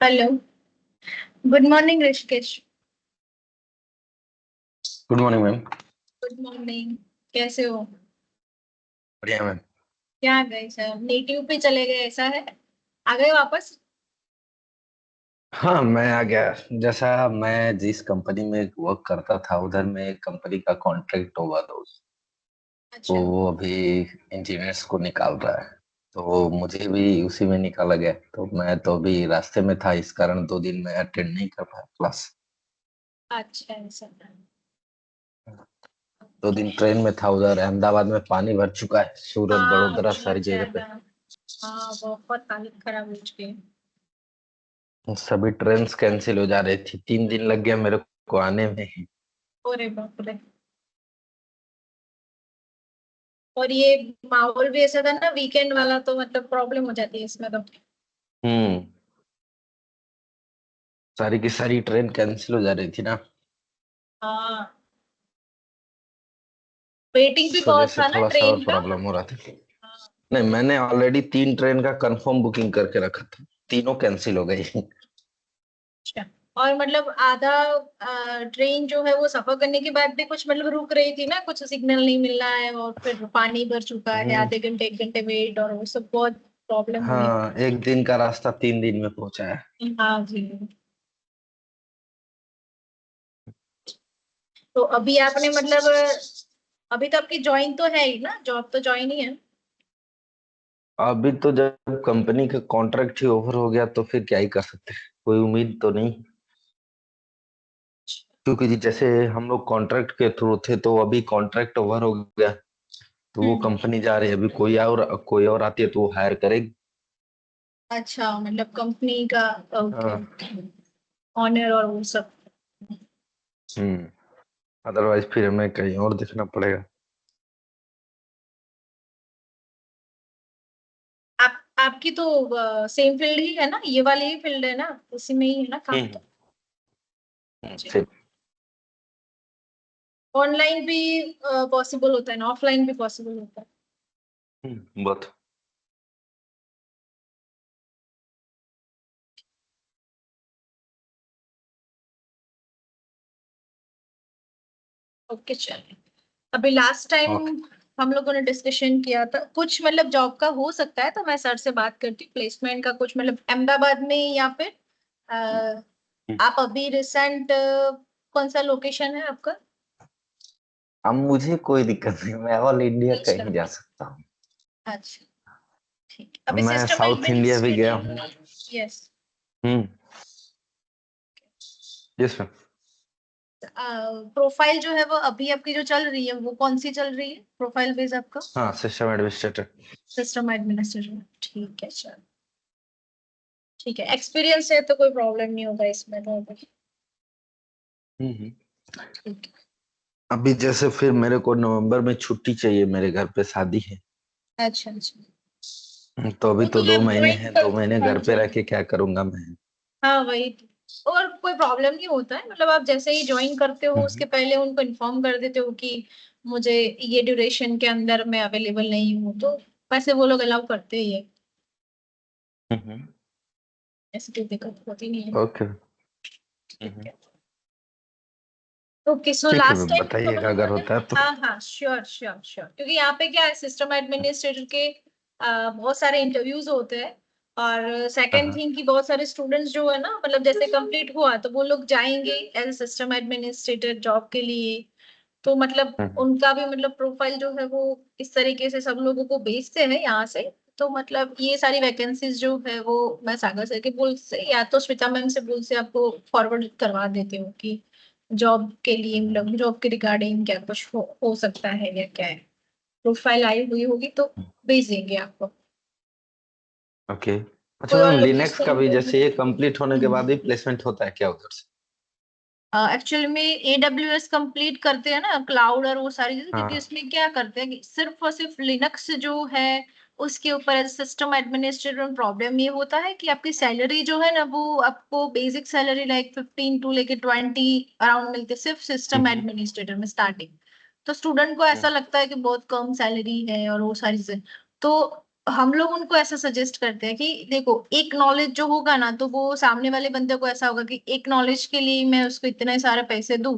Hello. Good morning Rishikesh. Good morning ma'am. Good morning. कैसे हो? बढ़िया मैम। क्या गए सर, नेटिव पे चले गए ऐसा है? आ गए वापस? हाँ, मैं आ गया। जैसा मैं जिस कंपनी में वर्क करता था उधर में कंपनी का कॉन्ट्रैक्ट हुआ दोस्त, तो अच्छा। वो अभी इंजीनियर्स को निकाल रहा है। तो मुझे भी उसी में निकाला गया, तो मैं तो अभी रास्ते में था, इस कारण 2 दिन मैं अटेंड नहीं कर पाया क्लास। अच्छा ऐसा है। 2 दिन ट्रेन में था, उधर अहमदाबाद में पानी भर चुका है, सूरत हाँ बड़ोदरा सारी बहुत जगह पे। ज्यादा। हाँ बहुत हालत खराब हो चुकी है। सभी ट्रेन कैंसिल हो जा रही थी, 3 दिन लग गया मेरे को आने में। अरे बाप रे। और ये माहौल भी ऐसा था ना वीकेंड वाला, तो मतलब प्रॉब्लम हो जाती है इसमें तो। हम्म। सारी की सारी ट्रेन कैंसिल हो जा रही थी ना, हाँ। वेटिंग भी इस वजह बहुत से था ना थोड़ा सा और ट्रेन का। प्रॉब्लम हो रहा था। हाँ। नहीं, मैंने ऑलरेडी 3 ट्रेन का कंफर्म बुकिंग करके रखा था, तीनों कैंसिल हो गई। अच्छा। और मतलब आधा ट्रेन जो है वो सफर करने के बाद भी कुछ मतलब रुक रही थी ना, कुछ सिग्नल नहीं मिल रहा है और फिर पानी भर चुका है, हम्म। आधे घंटे 1 घंटे वेट, और वो सब बहुत प्रॉब्लम हुई। हाँ, एक दिन का रास्ता 3 दिन में पहुंचा है। हाँ जी। तो अभी आपने मतलब अभी तो आपकी ज्वाइन तो है ही ना, जॉब तो ज्वाइन ही है। अभी तो जब कंपनी का कॉन्ट्रैक्ट ही ओवर हो गया तो फिर क्या ही कर सकते हैं, कोई उम्मीद तो नहीं। क्योंकि जैसे हम लोग कॉन्ट्रैक्ट के थ्रू थे, तो अभी कॉन्ट्रैक्ट ओवर हो गया, तो वो हम्म। कंपनी जा रही है, अभी कोई और आती है तो वो हायर करेगी। अच्छा मतलब कंपनी का। ओके हाँ। ओके। ऑनर और वो सब। हम्म। अदरवाइज फिर हमें कहीं और देखना पड़ेगा। आपकी तो सेम फील्ड ही है ना, ये वाली ही फील्ड है ना, उसी में ही है ना काम हम्म। तो। जी। फिर। ऑनलाइन भी पॉसिबल होता है ना, ऑफलाइन भी पॉसिबल होता है। बहुत। ओके चलिए। अभी लास्ट टाइम ओके। हम लोगों ने डिस्कशन किया था कुछ मतलब जॉब का हो सकता है, तो मैं सर से बात करती हूँ प्लेसमेंट का, कुछ मतलब अहमदाबाद में या फिर आप अभी रिसेंट कौन सा लोकेशन है आपका? अब मुझे कोई दिक्कत नहीं, मैं ऑल इंडिया अच्छा। कहीं जा सकता हूँ। अच्छा ठीक है। अभी मैं सिस्टम साउथ इंडिया भी गया हूँ। Administrator. Yes. Hmm. Yes ma'am. Profile जो है वो अभी आपकी जो चल रही है वो कौन सी चल रही है, प्रोफाइल बेस आपका? हाँ, सिस्टम एडमिनिस्ट्रेटर। सिस्टम एडमिनिस्ट्रेटर, ठीक है चल। ठीक है, एक्सपीरियंस है तो कोई प्रॉब्लम नहीं होगा इसमें तो अभी। हम्म। ठीक है। अभी जैसे फिर मेरे को नवंबर में छुट्टी चाहिए, मेरे घर पे शादी है। अच्छा अच्छा। तो अभी वो तो तो दो आप महीने ज्वाइन हैं, कर। 2 महीने हाँ घर पे जी। रह के क्या करूंगा मैं। हाँ वही तो। और कोई प्रॉब्लम नहीं होता है, मतलब आप जैसे ही ज्वाइन करते हो उसके हम्म। पहले उनको इन्फॉर्म कर देते हो कि मुझे ये ड्यूरेशन के अंदर मैं अवेलेबल नहीं हूँ, तो वैसे वो लोग अलाउ करते ही है। हम्म। ऐसी कोई दिक्कत होती नहीं है। ओके। ठीक हम्म। है। ओके सो ठीक है लास्ट मैम, टाइम हम बताइएगा लोगों अगर ने। होता है तो। हाँ हाँ श्योर श्योर श्योर, क्योंकि यहाँ पे क्या है, सिस्टम एडमिनिस्ट्रेटर के बहुत सारे इंटरव्यूज होते हैं। और सेकंड हाँ। थिंग की बहुत सारे स्टूडेंट्स जो है ना, मतलब जैसे कंप्लीट हुआ तो वो लोग जाएंगे एज सिस्टम एडमिनिस्ट्रेटर जॉब के लिए। तो मतलब हम्म। उनका भी मतलब प्रोफाइल जो है वो इस तरीके से सब लोगों को भेजते हैं यहाँ से। तो मतलब ये सारी वैकेंसीज जो है वो मैं सागर सर के बुल से या तो श्वेता मैम से बुल से आपको फॉरवर्ड करवा देती हूँ कि जॉब के लिए मतलब जॉब के रिगार्डिंग क्या कुछ हो सकता है या क्या है। प्रोफाइल आई हुई होगी तो भेज देंगे आपको। ओके। अच्छा कोई और मैम, लिनक्स का लोकेशन भी पे भी। जैसे ये कंप्लीट होने के बाद ही प्लेसमेंट होता है क्या उधर से? एक्चुअली में AWS कंप्लीट करते हैं ना, क्लाउड और वो सारी चीजें, क्योंकि हाँ। इसमें क्या करते हैं कि सिर्फ और सिर्फ लिनक्स जो है उसके ऊपर सिस्टम एडमिनिस्ट्रेटर में प्रॉब्लम ये होता है कि आपकी सैलरी जो है ना वो आपको बेसिक सैलरी लाइक 15 टू लेके 20 अराउंड मिलती है सिर्फ सिस्टम हम्म। एडमिनिस्ट्रेटर में स्टार्टिंग। तो स्टूडेंट को ऐसा हम्म। लगता है कि बहुत कम सैलरी है और वो सारी चीजें। तो हम लोग उनको ऐसा सजेस्ट करते हैं कि देखो, एक नॉलेज जो होगा ना, तो वो सामने वाले बंदे को ऐसा होगा कि एक नॉलेज के लिए मैं उसको इतने सारे पैसे दूं,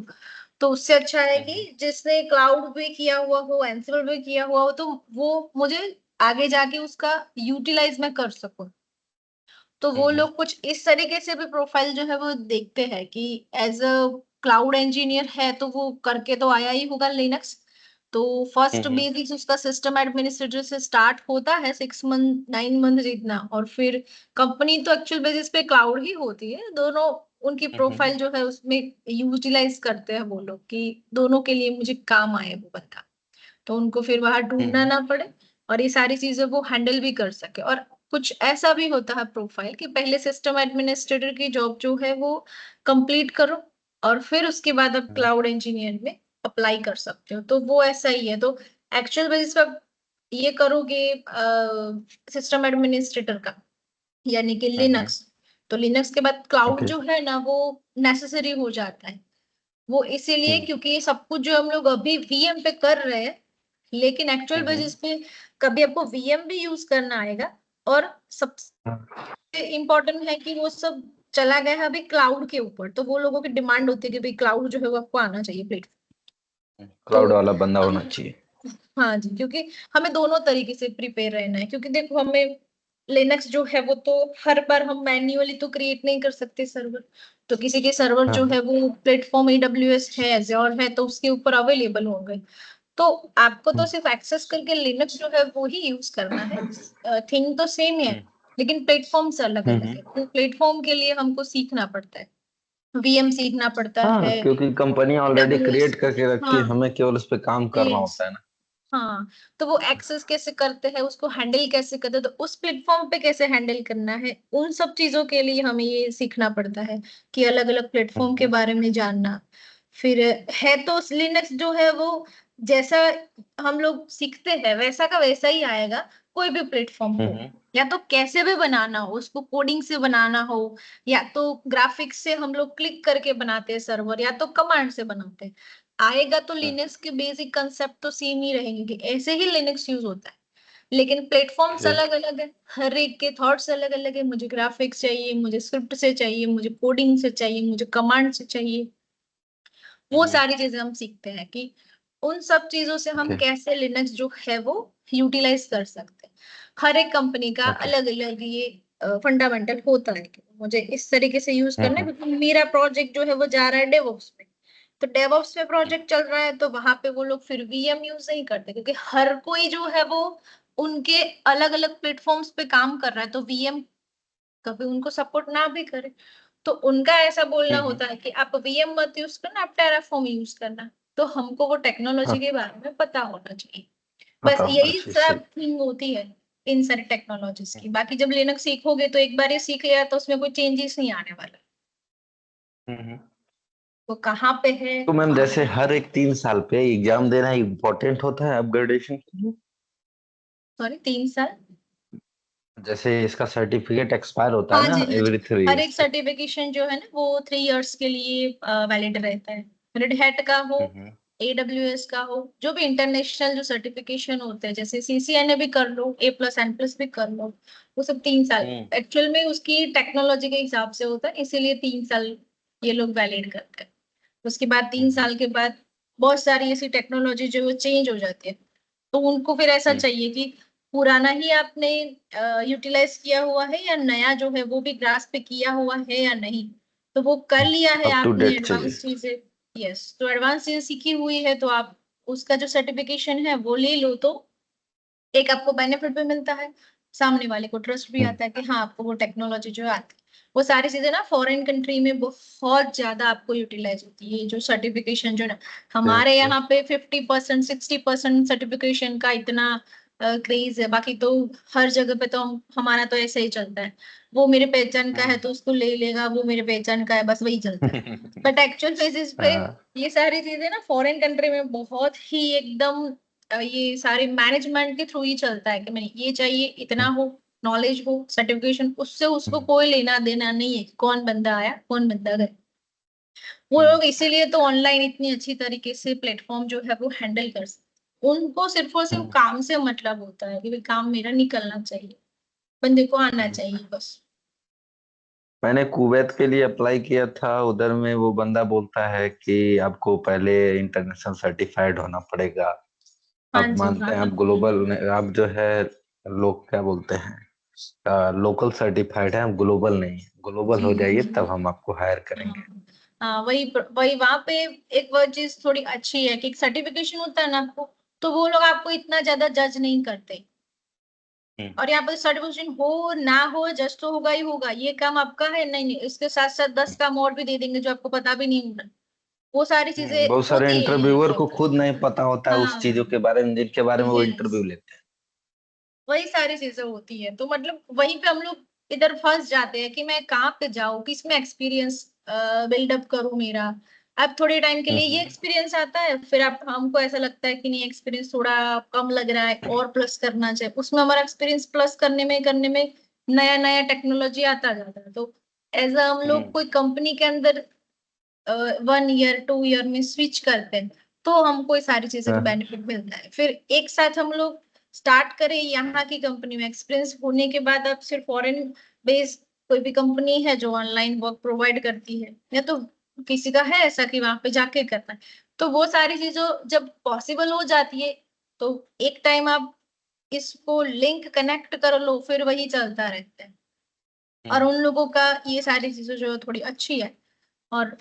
तो उससे अच्छा है कि जिसने क्लाउड भी किया हुआ हो, एंसिबल भी किया हुआ हो, तो वो मुझे आगे जाके उसका यूटिलाइज मैं कर सकूं। तो वो लोग कुछ इस तरीके से भी प्रोफाइल जो है वो देखते हैं कि एज अ क्लाउड इंजीनियर है, तो वो करके तो आया ही होगा लिनक्स। तो फर्स्ट बेसिक्स उसका सिस्टम एडमिनिस्ट्रेटर से स्टार्ट होता है, 6 मंथ 9 मंथ जितना, और फिर कंपनी तो एक्चुअल बेसिस पे क्लाउड ही होती है। दोनों उनकी प्रोफाइल जो है उसमें यूटिलाइज करते हैं वो लोग कि दोनों के लिए मुझे काम आए वो बंदा, तो उनको फिर वहां ढूंढना ना पड़े, और ये सारी चीजें वो हैंडल भी कर सके। और कुछ ऐसा भी होता है प्रोफाइल कि पहले सिस्टम एडमिनिस्ट्रेटर की जॉब जो है वो कंप्लीट करो, और फिर उसके बाद आप क्लाउड इंजीनियर में अप्लाई कर सकते हो। तो वो ऐसा ही है। तो एक्चुअल बेसिस पे आप ये करोगे सिस्टम एडमिनिस्ट्रेटर का, यानी कि लिनक्स, तो लिनक्स के बाद क्लाउड ओके। जो है ना वो नेसेसरी हो जाता है। वो इसीलिए क्योंकि ये सब कुछ जो हम लोग अभी वीएम पे कर रहे हैं, लेकिन एक्चुअल बेसिस पे कभी आपको वीएम भी यूज करना आएगा। और सबसे इम्पोर्टेंट है कि वो सब चला गया है अभी क्लाउड के ऊपर, तो वो लोगों की डिमांड होती है कि भाई क्लाउड जो है वो आपको आना चाहिए प्लेटफॉर्म। तो क्लाउड वाला बंदा होना चाहिए। हाँ जी, क्योंकि हमें दोनों तरीके से प्रिपेयर रहना है, क्योंकि देखो हमें लिनक्स जो है वो तो हर बार हम मैन्युअली तो क्रिएट नहीं कर सकते सर्वर। तो किसी के सर्वर जो है वो प्लेटफॉर्म एडब्ल्यूएस है, एज़्योर है, तो उसके ऊपर अवेलेबल होंगे। तो आपको तो सिर्फ एक्सेस करके लिनक्स जो है वो ही यूज करना है। थिंग तो सेम है, लेकिन प्लेटफॉर्म्स अलग अलग है। तो प्लेटफॉर्म के लिए हमको सीखना पड़ता है, वीएम सीखना पड़ता हाँ, है, क्योंकि कंपनी ऑलरेडी एडब्ल्यूएस। क्रिएट करके रखी है, हाँ, हमें केवल उस पे काम करना यस, होता है ना। हाँ। तो वो एक्सेस कैसे करते हैं, उसको हैंडल कैसे करते हैं, तो उस प्लेटफॉर्म पे कैसे हैंडल करना है, उन सब चीजों के लिए हमें ये सीखना पड़ता है कि अलग अलग प्लेटफॉर्म के बारे में जानना। फिर है तो लिनक्स जो है वो जैसा हम लोग सीखते हैं वैसा का वैसा ही आएगा, कोई भी प्लेटफॉर्म हो। या तो कैसे भी बनाना हो, उसको कोडिंग से बनाना हो, या तो ग्राफिक्स से हम लोग क्लिक करके बनाते हैं सर्वर, या तो कमांड से बनाते हैं, आएगा तो लिनक्स के बेसिक कंसेप्ट तो सेम ही रहेंगे कि ऐसे ही लिनक्स यूज होता है। लेकिन प्लेटफॉर्म्स ओके। अलग अलग है, हर एक के थॉट्स अलग अलग है। मुझे ग्राफिक्स चाहिए, मुझे स्क्रिप्ट से चाहिए, मुझे कोडिंग से चाहिए, मुझे कमांड से चाहिए। वो सारी चीजें हम सीखते हैं कि उन सब चीजों से हम ओके। कैसे लिनक्स जो है वो यूटिलाइज कर सकते हैं। हर एक कंपनी का ओके। अलग अलग ये फंडामेंटल होता है कि मुझे इस तरीके से यूज करना है, क्योंकि मेरा प्रोजेक्ट जो है वो जा रहा है डेवऑप्स पे। तो डेवऑप्स पे प्रोजेक्ट चल रहा है, तो वहां पे वो लोग फिर वीएम यूज नहीं करते, क्योंकि हर कोई जो है वो उनके अलग अलग प्लेटफॉर्म्स पे काम कर रहा है, तो वीएम कभी उनको सपोर्ट ना भी करे। तो उनका ऐसा बोलना होता है कि आप वीएम मत यूज करना, आप टेराफॉर्म यूज करना। तो हमको वो टेक्नोलॉजी के बारे में पता होना चाहिए। बस पता होना यही चाहिए, सही। सब थिंग होती है इन सारी टेक्नोलॉजीज की। बाकी जब लिनक्स सीखोगे तो एक बार ये सीख लिया तो उसमें कोई चेंजेस नहीं आने वाला। वो कहाँ पे है। तो मैम, जैसे हर एक 3 साल पे एग्जाम देना इम्पोर्टेंट होता है अपग्रेडेशन के लिए। सॉरी, 3 साल। जैसे इसका सर्टिफिकेट एक्सपायर होता है हाँ ना जी, हाँ जी। एवरी थ्री हर एक इयर्स पे। सर्टिफिकेशन जो है ना वो 3 इयर्स के लिए वैलिड रहता है। रेड हैट का हो, एडब्ल्यूएस का हो, जो भी इंटरनेशनल जो सर्टिफिकेशन होते हैं, जैसे सीसीएनए भी कर लो, A+N+ भी कर लो, वो सब 3 साल एक्चुअल में उसकी टेक्नोलॉजी के हिसाब से होता है, इसीलिए 3 साल ये लोग वैलिड करते हैं। उसके बाद 3 साल के बाद बहुत सारी ऐसी टेक्नोलॉजी जो है चेंज हो जाती है, तो उनको फिर ऐसा चाहिए कि पुराना ही आपने यूटिलाइज किया हुआ है, या नया जो है वो भी ग्रास्प पे किया हुआ है या नहीं। तो वो कर लिया है अप टू आपने डेट चाहिए। एडवांस चीजें, यस, तो एडवांस चीजें सीखी हुई है, तो आप उसका जो सर्टिफिकेशन है वो ले लो, तो एक आपको बेनिफिट भी मिलता है, सामने वाले को ट्रस्ट भी आता है कि हाँ आपको वो टेक्नोलॉजी जो आती है। वो सारी चीजें ना फॉरेन कंट्री में बहुत ज्यादा आपको यूटिलाइज होती है, जो सर्टिफिकेशन जो ना हमारे यहाँ पे 50% 60% सर्टिफिकेशन का इतना क्रेज है। बाकी तो हर जगह पे तो हमारा तो ऐसे ही चलता है, वो मेरे पहचान का है तो उसको ले लेगा, वो मेरे पहचान का है, बस वही चलता है। बट एक्चुअल बेसिस पे हाँ। ये सारी चीजें ना फॉरेन कंट्री में बहुत ही एकदम ये सारे मैनेजमेंट के थ्रू ही चलता है कि मैंने ये चाहिए, इतना हो, नॉलेज हो, सर्टिफिकेशन, उससे उसको कोई लेना देना नहीं है कि कौन बंदा आया कौन बंदा गया। वो लोग इसीलिए तो ऑनलाइन इतनी अच्छी तरीके से प्लेटफॉर्म जो है वो हैंडल कर सकते उनको सिर्फ और सिर्फ हम्म, काम से मतलब होता है कि भाई काम मेरा निकलना चाहिए, बंदे को आना हम्म। चाहिए बस। मैंने कुवैत के लिए अप्लाई किया था, उधर में वो बंदा बोलता है कि आपको पहले इंटरनेशनल सर्टिफाइड होना पड़ेगा। हाँ आप जी, मानते हाँ हैं हाँ। आप ग्लोबल, आप जो है लोग क्या बोलते हैं, लोकल सर्टिफाइड है, आप ग्लोबल नहीं है। ग्लोबल जी हो जी जाइए जी। तब हम आपको हायर करेंगे। हाँ हाँ, वही वही वहां पे एक वो चीज थोड़ी अच्छी है कि सर्टिफिकेशन होता है ना आपको, तो वो लोग आपको इतना ज्यादा जज नहीं करते। हम्म, और यहाँ पर सर्टिफिकेशन हो ना हो, जज तो होगा ही होगा, ये काम आपका है नहीं नहीं, इसके साथ साथ 10 काम और भी दे देंगे जो आपको पता भी नहीं होगा। वो सारी चीजें बहुत सारे होती है यहाँ इंटरव्यूअर पे। को खुद नहीं पता होता है उस चीजों हाँ। के बारे में जिनके बारे में वो यस, इंटरव्यू लेते हैं। वही सारी चीजें होती है, तो मतलब वहीं पे हम लोग इधर फंस जाते हैं कि मैं कहाँ पे जाऊँ, किसमें एक्सपीरियंस बिल्डअप करूँ मेरा। अब थोड़े टाइम के लिए ये हम्म, एक्सपीरियंस आता है, फिर आप हमको ऐसा लगता है कि नहीं एक्सपीरियंस थोड़ा कम लग रहा है और प्लस करना चाहिए, उसमें हमारा एक्सपीरियंस प्लस करने में नया नया टेक्नोलॉजी आता जाता है। तो एज अ हम लोग हम्म, कोई कंपनी के अंदर 1 ईयर 2 ईयर में स्विच करते हैं, तो हमको ये सारी चीजें का हाँ, बेनिफिट मिलता है। फिर एक साथ हम लोग स्टार्ट करें यहाँ की कंपनी में, एक्सपीरियंस होने के बाद आप सिर्फ फॉरेन बेस्ड कोई भी कंपनी है जो ऑनलाइन वर्क प्रोवाइड करती है, या तो किसी का है ऐसा कि वहां पे जाके करना है, तो वो सारी चीजों जब पॉसिबल हो जाती है, तो एक टाइम आप इसको लिंक कनेक्ट कर लो, फिर वही चलता रहता है। और हम्म, उन लोगों का ये सारी चीजें जो है थोड़ी अच्छी है। और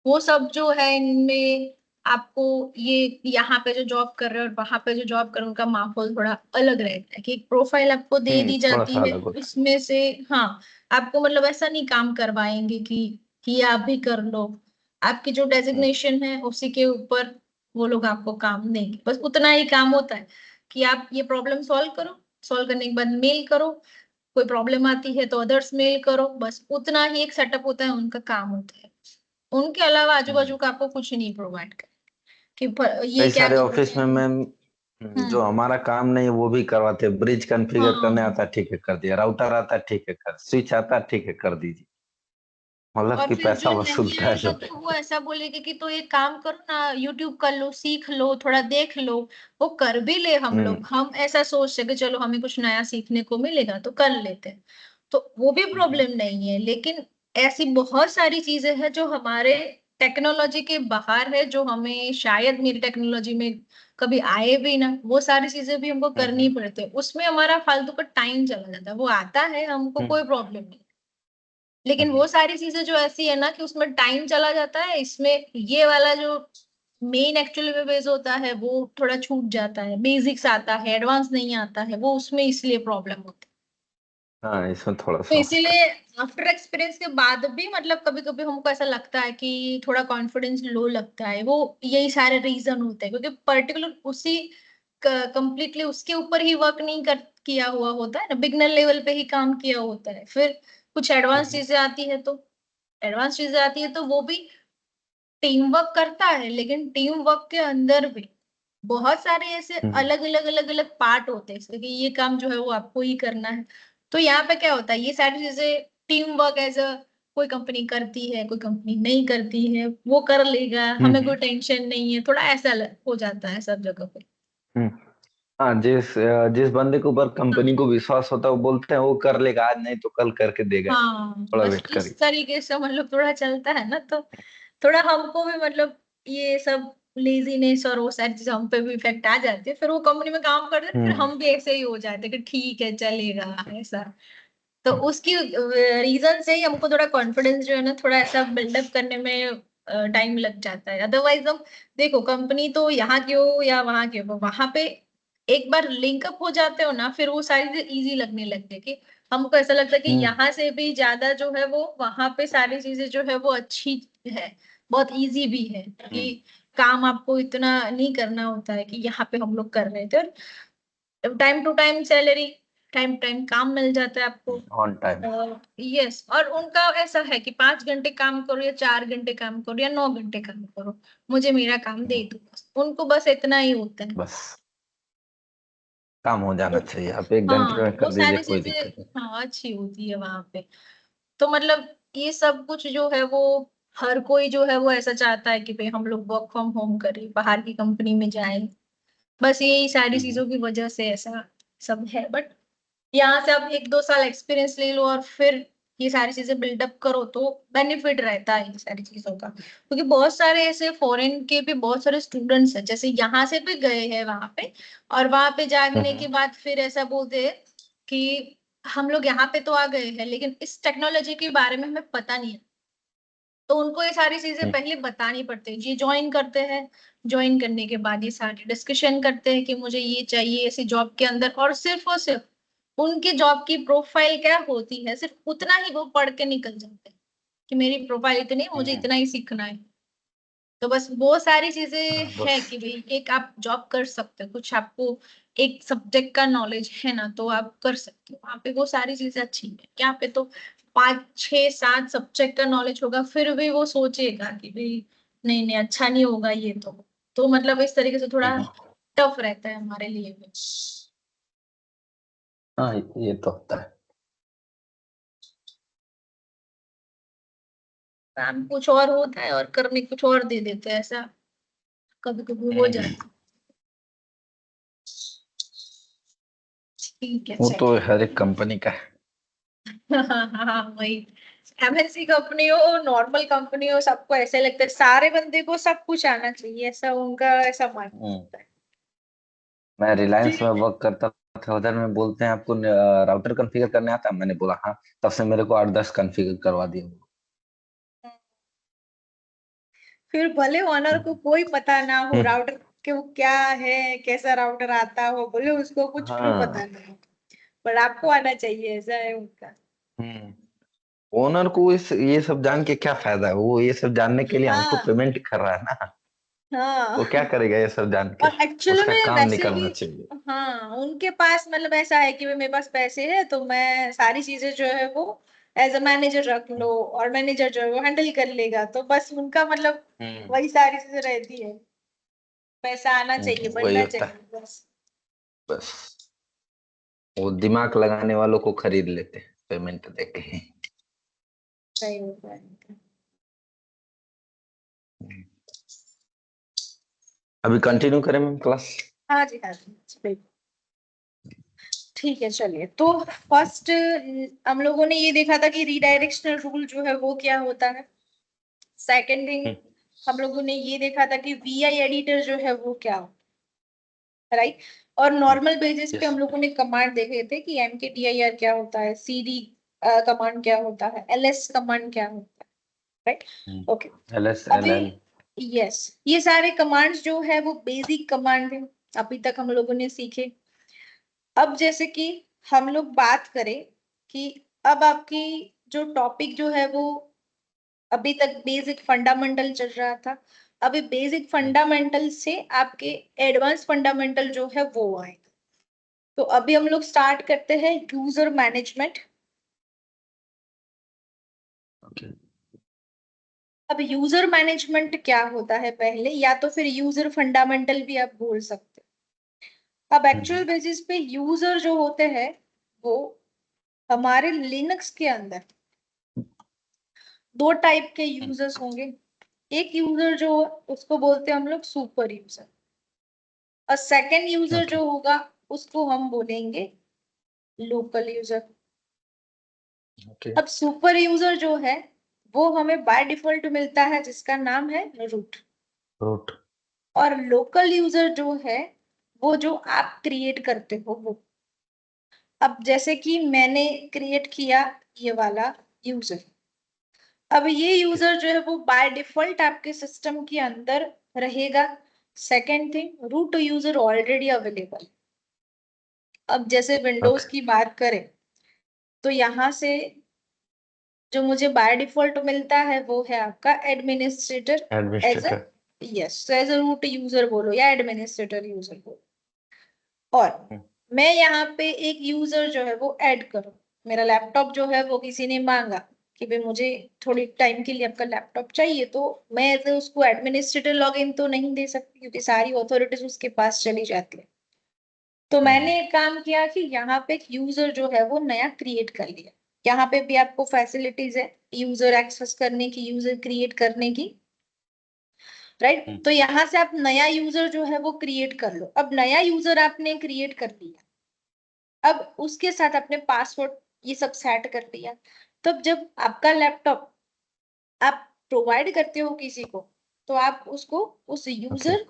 वो सब जो है इनमें आपको ये यहाँ पे जो जॉब कर रहे हैं और वहां पे जो जॉब कर रहे हैं उनका माहौल थोड़ा अलग रहता है कि एक प्रोफाइल आपको दे दी थोड़ा जाती सा है अलग होता उसमें से। हाँ, आपको मतलब ऐसा नहीं काम करवाएंगे कि आप भी कर लो, आपकी जो है। डेजिग्नेशन है उसी के ऊपर वो लोग आपको काम देंगे, बस उतना ही काम होता है कि आप ये प्रॉब्लम सॉल्व करो, सॉल्व करने के बाद मेल करो, कोई प्रॉब्लम आती है तो अदर्स मेल करो, बस उतना ही एक सेटअप होता है, उनका काम होता है। उनके अलावा आजू बाजू हम्म, का आपको कुछ नहीं प्रोवाइड कर कि ये कई क्या सारे कर ऑफिस रहे में हैं। मैम जो हम्म। हमारा काम नहीं है वो भी करवाते हैं। ब्रिज कॉन्फ़िगर करने हाँ, आता है, ठीक है कर दिया। राउटर आता है, ठीक है कर। स्विच आता है, ठीक है कर दीजिए। मतलब और कि फिर पैसा जो नहीं वसूलता है आएगा लोग। तो वो ऐसा बोलेगा कि तो एक काम करो ना, यूट्यूब कर लो, सीख लो, थोड़ा देख लो। वो कर भी ले हम हम्म, लोग, हम ऐसा सोचते कि चलो हमें कुछ नया सीखने को मिलेगा तो कर लेते हैं, तो वो भी हम्म, प्रॉब्लम नहीं है। लेकिन ऐसी बहुत सारी चीजें हैं जो हमारे टेक्नोलॉजी के बाहर है, जो हमें शायद मेरी टेक्नोलॉजी में कभी आए भी ना, वो सारी चीजें भी हमको करनी हम्म, पड़ती है, उसमें हमारा फालतू का टाइम चला जाता है। वो आता है हमको हम्म, कोई प्रॉब्लम नहीं, लेकिन हम्म, वो सारी चीजें जो ऐसी है ना कि उसमें टाइम चला जाता है, इसमें ये वाला जो मेन एक्चुअली में बेस होता है वो थोड़ा छूट जाता है, बेसिक्स आता है, एडवांस नहीं आता है, वो उसमें इसलिए प्रॉब्लम होती है। हाँ इसमें थोड़ा तो सा होता इसीलिए आफ्टर एक्सपीरियंस के बाद भी मतलब कभी कभी हमको ऐसा लगता है कि थोड़ा कॉन्फिडेंस लो लगता है, वो यही सारे रीजन होते हैं क्योंकि पर्टिकुलर उसी कंप्लीटली उसके ऊपर ही वर्क नहीं कर किया हुआ होता है ना, बिगनर लेवल पे ही काम किया होता है। फिर कुछ है। एडवांस चीजें आती है तो एडवांस चीजें आती है तो वो भी टीम वर्क करता है, लेकिन टीम वर्क के अंदर भी बहुत सारे ऐसे हम्म, अलग अलग पार्ट होते हैं, जैसे कि ये काम जो है वो आपको ही करना है। तो यहाँ पे क्या होता है, ये सारी चीजें टीम वर्क एज अ कोई कंपनी करती है, कोई कंपनी नहीं करती है, वो कर लेगा, हमें कोई हम्म, टेंशन नहीं है, थोड़ा ऐसा हो जाता है सब जगह पे। हम्म। हाँ, जिस बंदे के ऊपर कंपनी को हाँ विश्वास होता है वो बोलते हैं वो कर लेगा, आज नहीं तो कल करके देगा। हाँ, थोड़ा बस वेट इस करिए। तरीके से मतलब थोड़ा चलता है ना, तो थोड़ा हमको भी मतलब ये सब लेजीनेस और वो सारी चीजें हम पे भी इफेक्ट आ जाती है, फिर वो कंपनी में काम करते हैं फिर हम्म, हम भी ऐसे ही हो जाते हैं कि ठीक है चलेगा ऐसा। तो उसकी रीजन से ही हमको थोड़ा कॉन्फिडेंस जो है ना थोड़ा ऐसा बिल्डअप करने में टाइम लग जाता है। अदरवाइज हम देखो कंपनी तो यहाँ की हो या वहां की हो, वहां पे एक बार लिंकअप हो जाते हो ना, फिर वो सारी चीजें इजी लगने लगती है कि हमको ऐसा लगता है कि हम्म, यहाँ से भी ज्यादा जो है वो वहां पे सारी चीजें जो है वो अच्छी है, बहुत इजी भी है कि हम्म। काम आपको इतना नहीं करना होता है कि यहाँ पे हम लोग कर रहे थे। Time to time salary, time time काम मिल जाता है आपको। On time. और यस, और उनका ऐसा है कि 5 घंटे काम करो या 4 घंटे काम करो या 9 घंटे काम करो, मुझे मेरा काम दे दो, बस उनको बस इतना ही होता है। बस काम हो जाना तो चाहिए, आप एक घंटे हाँ, में वो कर दीजिए, सारी कोई चीजें दिक्कत नहीं। हाँ अच्छी होती है वहां पे। तो मतलब ये सब कुछ जो है वो हर कोई जो है वो ऐसा चाहता है कि भाई हम लोग वर्क फ्रॉम होम करें, बाहर की कंपनी में जाएं। बस यही सारी चीजों की वजह से ऐसा सब है। बट यहाँ से आप 1-2 साल एक्सपीरियंस ले लो और फिर ये सारी चीजें बिल्डअप करो तो बेनिफिट रहता है ये सारी चीजों का। क्योंकि बहुत सारे ऐसे फॉरेन के भी बहुत सारे स्टूडेंट्स हैं, जैसे यहाँ से भी गए हैं वहां पे, और वहां पे जाने के बाद फिर ऐसा बोलते हैं कि हम लोग यहाँ पे तो आ गए हैं लेकिन इस टेक्नोलॉजी के बारे में हमें पता नहीं है। तो उनको ये सारी चीजें पहले बतानी पड़ती है। ये ज्वाइन करते हैं, ज्वाइन करने के बाद ये सारी डिस्कशन करते हैं कि मुझे ये चाहिए ऐसी जॉब के अंदर, और सिर्फ उनकी जॉब की प्रोफाइल क्या होती है सिर्फ उतना ही वो पढ़ के निकल जाते हैं कि मेरी प्रोफाइल इतनी है, मुझे इतना ही सीखना है। तो बस वो सारी चीजें है बस कि भाई एक आप जॉब कर सकते हो, कुछ आपको एक सब्जेक्ट का नॉलेज है ना तो आप कर सकते हो वहां पे, वो सारी चीजें अच्छी है। यहाँ पे तो 5-6-7 सब्जेक्ट का नॉलेज होगा फिर भी वो सोचेगा कि भाई नहीं नहीं अच्छा नहीं होगा ये तो मतलब इस तरीके से थोड़ा टफ रहता है हमारे लिए भी। हाँ, ये तो होता है। काम कुछ और होता है और करने कुछ और दे देते हैं, ऐसा कभी कभी हो जाता है। ठीक है वो तो चलिए। हर एक कंपनी का है। हाँ हाँ वही, एमएनसी कंपनी हो नॉर्मल कंपनी हो सबको ऐसे लगता है सारे बंदे को सब कुछ आना चाहिए, ऐसा उनका ऐसा मानना हम्म, होता है। मैं रिलायंस में ठीक। वर्क करता था, उधर में बोलते हैं आपको राउटर कॉन्फ़िगर करने आता है? मैंने बोला हाँ। तब से मेरे को 8-10 कॉन्फ़िगर करवा दिए। फिर भले ओनर को कोई पता ना हो हम्म, राउटर के वो क्या है, कैसा राउटर आता हो, बोले उसको कुछ भी पता हाँ। ना हो, पर आपको आना चाहिए, ऐसा है उनका। हम्म, ओनर को इस ये सब जान के क्या फायदा है? वो ये सब जानने के लिए हमको हाँ पेमेंट कर रहा है ना। वो क्या हाँ। करेगा ये सब जान के? और एक्चुअल उसका में काम वैसे भी निकलना चाहिए। हाँ उनके पास मतलब ऐसा है कि भाई मेरे पास पैसे है तो मैं सारी चीजें जो है वो एज अ मैनेजर रख लो, और मैनेजर जो है वो हैंडल कर लेगा, तो बस उनका मतलब हम्म, वही सारी चीजें रहती है। पैसा आना चाहिए, वही बढ़ना होता है। चाहिए बस। बस वो दिमाग लगाने वालों को खरीद लेते हैं पेमेंट देके। सही होता है। अभी कंटिन्यू करें मैम क्लास? हाँ जी हाँ जी बिल्कुल। ठीक है चलिए, तो फर्स्ट हम लोगों ने ये देखा था कि रीडायरेक्शनल रूल जो है वो क्या होता है। सेकेंड थिंग हम लोगों ने ये देखा था कि वीआई एडिटर जो है वो क्या होता है, राइट। और नॉर्मल बेसिस पे यस। हम लोगों ने कमांड देखे थे कि mkdir क्या होता है, cd कमांड क्या होता है, ls कमांड क्या होता है, राइट। ओके। LS अभी LL। यस ये सारे कमांड्स जो है वो बेसिक कमांड है, अभी तक हम लोगों ने सीखे। अब जैसे कि हम लोग बात करें कि अब आपकी जो टॉपिक जो है वो अभी तक बेसिक फंडामेंटल चल रहा था, अभी बेसिक फंडामेंटल से आपके एडवांस फंडामेंटल जो है वो आए। तो अभी हम लोग स्टार्ट करते हैं यूजर मैनेजमेंट। ओके। अब यूजर मैनेजमेंट क्या होता है पहले, या तो फिर यूजर फंडामेंटल भी आप बोल सकते हो। अब एक्चुअल बेसिस पे यूजर जो होते हैं वो हमारे लिनक्स के अंदर दो टाइप के यूजर्स होंगे। एक यूजर जो उसको बोलते हैं हम लोग सुपर यूजर, और सेकंड यूजर ओके। जो होगा उसको हम बोलेंगे लोकल यूजर। ओके। अब सुपर यूजर जो है वो हमें बाय डिफॉल्ट मिलता है जिसका नाम है रूट, रूट। और लोकल यूजर जो है वो जो आप क्रिएट करते हो वो। अब जैसे कि मैंने क्रिएट किया ये वाला यूजर, अब ये यूजर जो है वो बाय डिफॉल्ट आपके सिस्टम के अंदर रहेगा। Second thing root user already available. अब जैसे विंडोज ओके। की बात करें तो यहाँ से जो मुझे बाय डिफॉल्ट मिलता है वो है आपका administrator as a, administrator. Yes as a root user बोलो या एडमिनिस्ट्रेटर यूजर बोलो। और मैं यहाँ पे एक यूजर जो है वो ऐड करूँ, मेरा लैपटॉप जो है वो किसी ने मांगा कि भाई मुझे थोड़ी टाइम के लिए आपका लैपटॉप चाहिए, तो मैं एज उसको एडमिनिस्ट्रेटर लॉगिन तो नहीं दे सकती क्योंकि सारी ऑथोरिटीज उसके पास चली जाती है। तो मैंने एक काम किया कि यहाँ पे एक यूजर जो है वो नया क्रिएट कर लिया। यहाँ पे भी आपको फैसिलिटीज है यूजर एक्सेस करने की, यूजर क्रिएट करने की। राइट। तो यहाँ से आप नया यूजर जो है वो क्रिएट कर लो। अब नया यूजर आपने क्रिएट कर लिया, अब उसके साथ अपने पासवर्ड ये सब सेट कर लिया। तब जब आपका लैपटॉप आप प्रोवाइड करते हो किसी को, तो आप उसको उस यूजर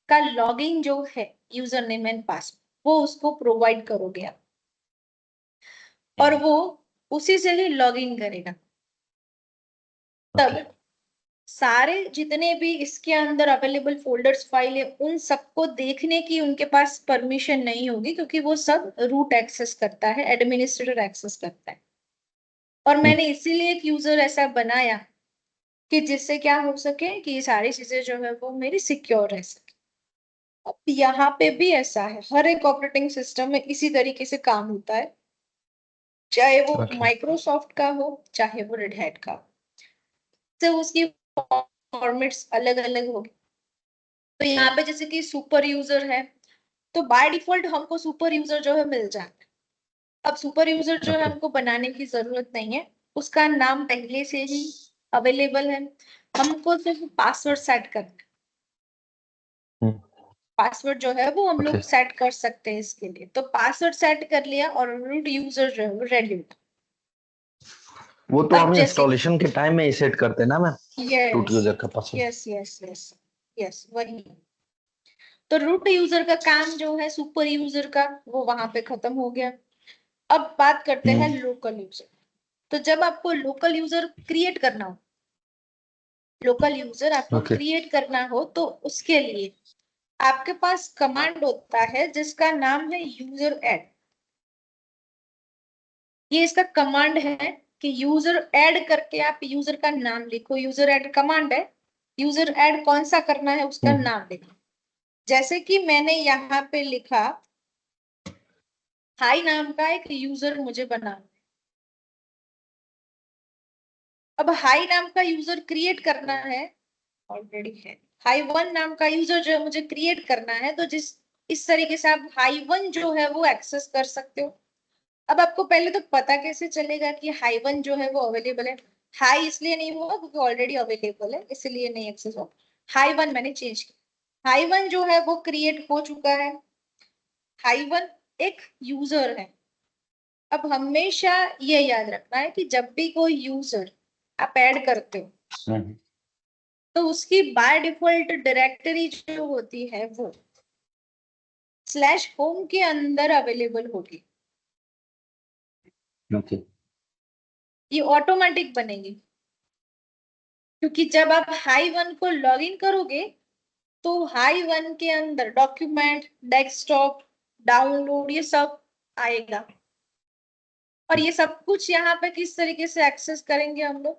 का लॉगिन जो है, यूजर नेम एंड पासवर्ड, वो उसको प्रोवाइड करोगे आप, और वो उसी से ही लॉगिन करेगा। तब सारे जितने भी इसके अंदर अवेलेबल फोल्डर्स फाइल है, उन सबको देखने की उनके पास परमिशन नहीं होगी, क्योंकि वो सब रूट एक्सेस करता है, एडमिनिस्ट्रेटर एक्सेस करता है। और मैंने इसीलिए एक यूजर ऐसा बनाया कि जिससे क्या हो सके कि ये सारी चीजें जो है वो मेरी सिक्योर रह सके। अब यहाँ पे भी ऐसा है, हर एक ऑपरेटिंग सिस्टम में इसी तरीके से काम होता है, चाहे वो माइक्रोसॉफ्ट का हो चाहे वो रेड हैट का हो, तो उसकी फॉर्मेट्स अलग अलग होगी। तो यहाँ पे जैसे कि सुपर यूजर है, तो बाय डिफॉल्ट हमको सुपर यूजर जो है मिल जाता है। अब सुपर यूजर जो है हमको बनाने की जरूरत नहीं है, उसका नाम पहले से ही अवेलेबल है, हमको सिर्फ पासवर्ड सेट करना है। पासवर्ड जो है वो हम लोग सेट कर सकते हैं इसके लिए। तो पासवर्ड सेट कर लिया, और रूट यूजर जो है वो रेडिट। वो तो हम जैसे इंस्टॉलेशन के टाइम में ही सेट करते हैं ना मैम, रूट यस यूजर का password. Yes yes yes yes, वही। तो रूट यूजर का काम जो है सुपर यूजर का, वो वहां पे खत्म हो गया। अब बात करते हैं लोकल यूजर। तो जब आपको लोकल यूजर क्रिएट करना हो, लोकल यूजर आपको क्रिएट करना हो, तो उसके लिए आपके पास कमांड होता है जिसका नाम है यूजर ऐड। ये इसका कमांड है कि यूजर ऐड करके आप यूजर का नाम लिखो। यूजर ऐड कमांड है, यूजर ऐड कौन सा करना है उसका नाम लिखो। जैसे कि मैंने यहाँ पे लिखा हाई नाम का एक यूजर मुझे बनाना है। अब हाई नाम का यूजर क्रिएट करना है, ऑलरेडी है। हाई वन नाम का यूजर जो है मुझे क्रिएट करना है, तो जिस इस तरीके से आप हाई वन जो है वो एक्सेस कर सकते हो। अब आपको पहले तो पता कैसे चलेगा कि हाई वन जो है वो अवेलेबल है? हाई इसलिए नहीं हुआ क्योंकि ऑलरेडी अवेलेबल है, इसलिए नहीं एक्सेस हुआ। हाई वन मैंने चेंज किया, हाई वन जो है वो क्रिएट हो चुका है। हाई वन एक यूजर है। अब हमेशा ये याद रखना है कि जब भी कोई यूजर आप ऐड करते हो, तो उसकी बाय डिफॉल्ट डायरेक्टरी जो होती है वो स्लैश होम के अंदर अवेलेबल होगी। ये ऑटोमेटिक बनेगी, क्योंकि जब आप हाई वन को लॉग इन करोगे, तो हाई वन के अंदर डॉक्यूमेंट, डेस्कटॉप, डाउनलोड, ये सब आएगा। और ये सब कुछ यहाँ पे किस तरीके से एक्सेस करेंगे हम लोग?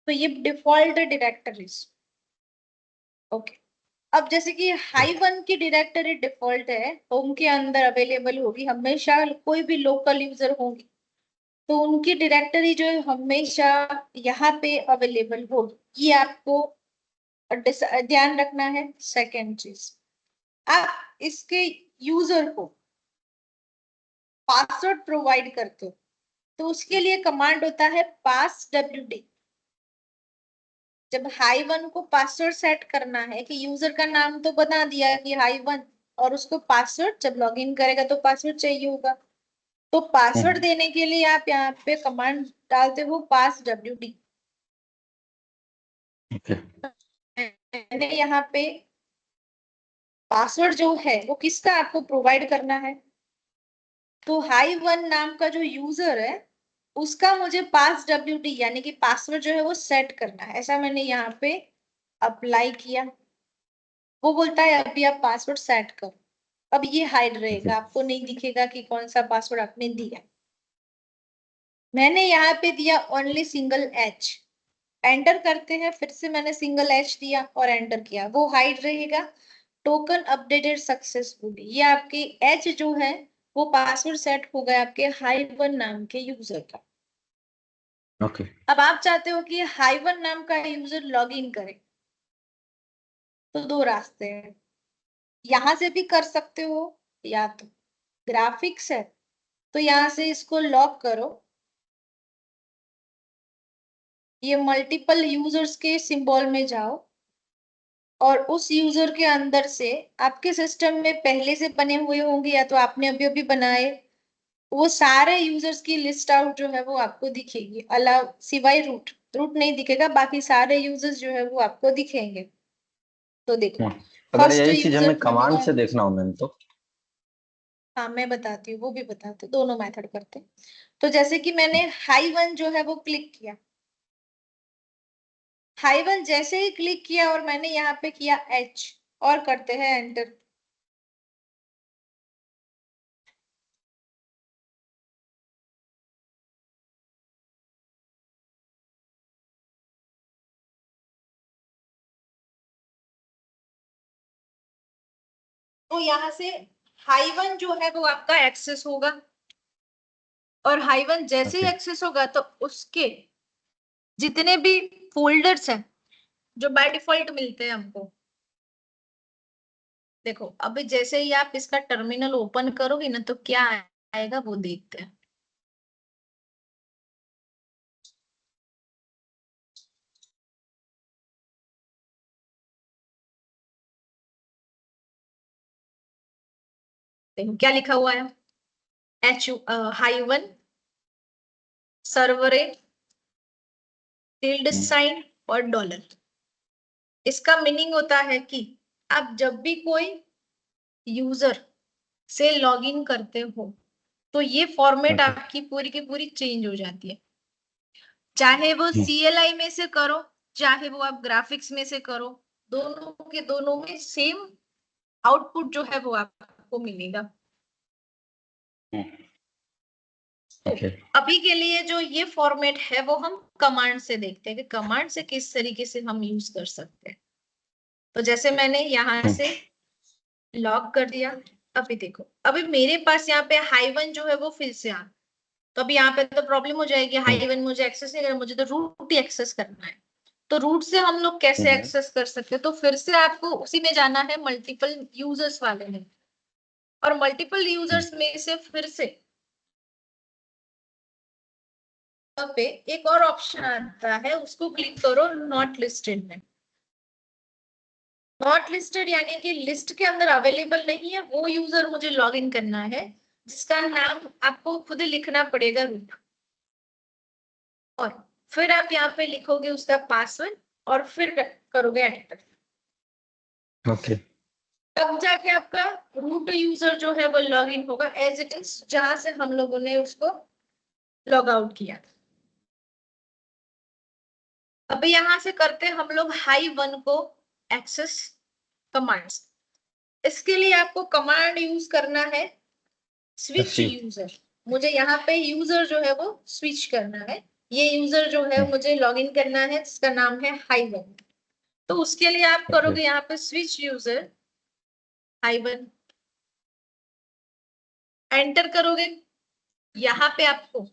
तो ये डिफॉल्ट डायरेक्टरीज। ओके। अब जैसे कि हाई वन की डायरेक्टरी डिफॉल्ट है, होम के अंदर अवेलेबल होगी, हमेशा कोई भी लोकल यूजर होंगे तो उनकी डायरेक्टरी जो है हमेशा यहाँ पे अवेलेबल होगी। ये आपको ध्यान रखना है। सेकेंड चीज, आप इसके यूजर को पासवर्ड प्रोवाइड करते हो, तो उसके लिए कमांड होता है पास wd। जब हाई वन को पासवर्ड सेट करना है, कि यूजर का नाम तो बता दिया कि हाई वन, और उसको पासवर्ड जब लॉगिन करेगा तो पासवर्ड चाहिए होगा, तो पासवर्ड देने के लिए आप यहाँ पे कमांड डालते हो पास wd। मैंने यहाँ पे पासवर्ड जो है वो किसका आपको प्रोवाइड करना है, तो हाई वन नाम का जो यूजर है उसका मुझे पास wd यानी कि पासवर्ड जो है वो सेट करना है। ऐसा मैंने यहाँ पे अप्लाई किया, वो बोलता है अभी आप पासवर्ड सेट करो। अब ये हाइड रहेगा, आपको नहीं दिखेगा कि कौन सा पासवर्ड आपने दिया। मैंने यहाँ पे दिया ओनली सिंगल एच। एंटर करते हैं, फिर से मैंने सिंगल एच दिया और एंटर किया, वो हाइड रहेगा। टोकन अपडेटेड सक्सेसफुली, ये आपकी एच जो है वो पासवर्ड सेट हो गया आपके हाई वन नाम के यूजर का। अब आप चाहते हो कि हाई वन नाम का यूजर लॉग इन करे, तो दो रास्ते हैं। यहां से भी कर सकते हो, या तो ग्राफिक्स है तो यहां से इसको लॉक करो, ये मल्टीपल यूजर्स के सिंबल में जाओ, और उस यूजर के अंदर से आपके सिस्टम में पहले से बने हुए होंगे या तो आपने अभी अभी बनाए, वो सारे यूजर्स की लिस्ट आउट जो है वो आपको दिखेगी, अलावा सिवाय रूट, रूट नहीं दिखेगा, बाकी सारे यूजर्स जो है वो आपको दिखेंगे। तो देखो, हम्म। अगर फर्स्ट यही चीज यूजर हमें कमांड से देखना हो मैम तो? हाँ मैं बताती हूँ, वो भी बताती हूँ, दोनों मेथड करते हैं। तो जैसे कि मैंने हाई वन जो है वो क्लिक किया, हाई वन जैसे ही क्लिक किया और मैंने यहाँ पे किया एच और करते हैं एंटर, तो यहाँ से हाई वन जो है वो आपका एक्सेस होगा, और हाई वन जैसे ही ओके। एक्सेस होगा तो उसके जितने भी फोल्डर्स हैं जो बाय डिफॉल्ट मिलते हैं हमको, देखो अभी जैसे ही आप इसका टर्मिनल ओपन करोगे ना तो क्या आएगा वो देखते हैं। देखो क्या लिखा हुआ है, H high one server tilde hmm. Sign और डॉलर। इसका मीनिंग होता है कि आप जब भी कोई यूजर से लॉगिन करते हो तो ये फॉर्मेट ओके। आपकी पूरी की पूरी चेंज हो जाती है, चाहे वो हम्म। CLI में से करो, चाहे वो आप ग्राफिक्स में से करो, दोनों के दोनों में सेम आउटपुट जो है वो आपको मिलेगा। हम्म। तो ओके। अभी के लिए जो ये फॉर्मेट है वो हम कमांड से देखते हैं कि कमांड से किस तरीके से हम यूज कर सकते हैं। तो जैसे मैंने यहाँ हम्म। से लॉग कर दिया, अभी देखो अभी मेरे पास यहाँ पे हाई वन जो है वो फिर से आ, तो अभी यहाँ पे तो प्रॉब्लम हो जाएगी, हम्म। हाई वन मुझे एक्सेस नहीं करना, मुझे तो रूट ही एक्सेस करना है। तो रूट से हम लोग कैसे हम्म। एक्सेस कर सकते हैं, तो फिर से आपको उसी में जाना है, मल्टीपल यूजर्स वाले में, और मल्टीपल हम्म। यूजर्स में से फिर से यहाँ पे एक और ऑप्शन आता है, उसको क्लिक करो नॉट लिस्टेड में। नॉट लिस्टेड यानी कि लिस्ट के अंदर अवेलेबल नहीं है वो यूजर मुझे लॉग इन करना है, जिसका नाम आपको खुद ही लिखना पड़ेगा रूट, और फिर आप यहाँ पे लिखोगे उसका पासवर्ड और फिर करोगे एंटर। ओके। तब जाके आपका रूट यूजर जो है वो लॉग इन होगा एज इट इज जहां से हम लोगों ने उसको लॉग आउट किया था। अभी यहां से करते हैं हम लोग हाई वन को एक्सेस कमांड्स। इसके लिए आपको कमांड यूज करना है स्विच एसयू। यूजर। मुझे यहाँ पे यूजर जो है वो स्विच करना है, ये यूजर जो है हम्म। मुझे लॉग इन करना है जिसका नाम है हाई वन। तो उसके लिए आप ओके। करोगे यहाँ पे switch user high one, enter करोगे। यहाँ पे आपको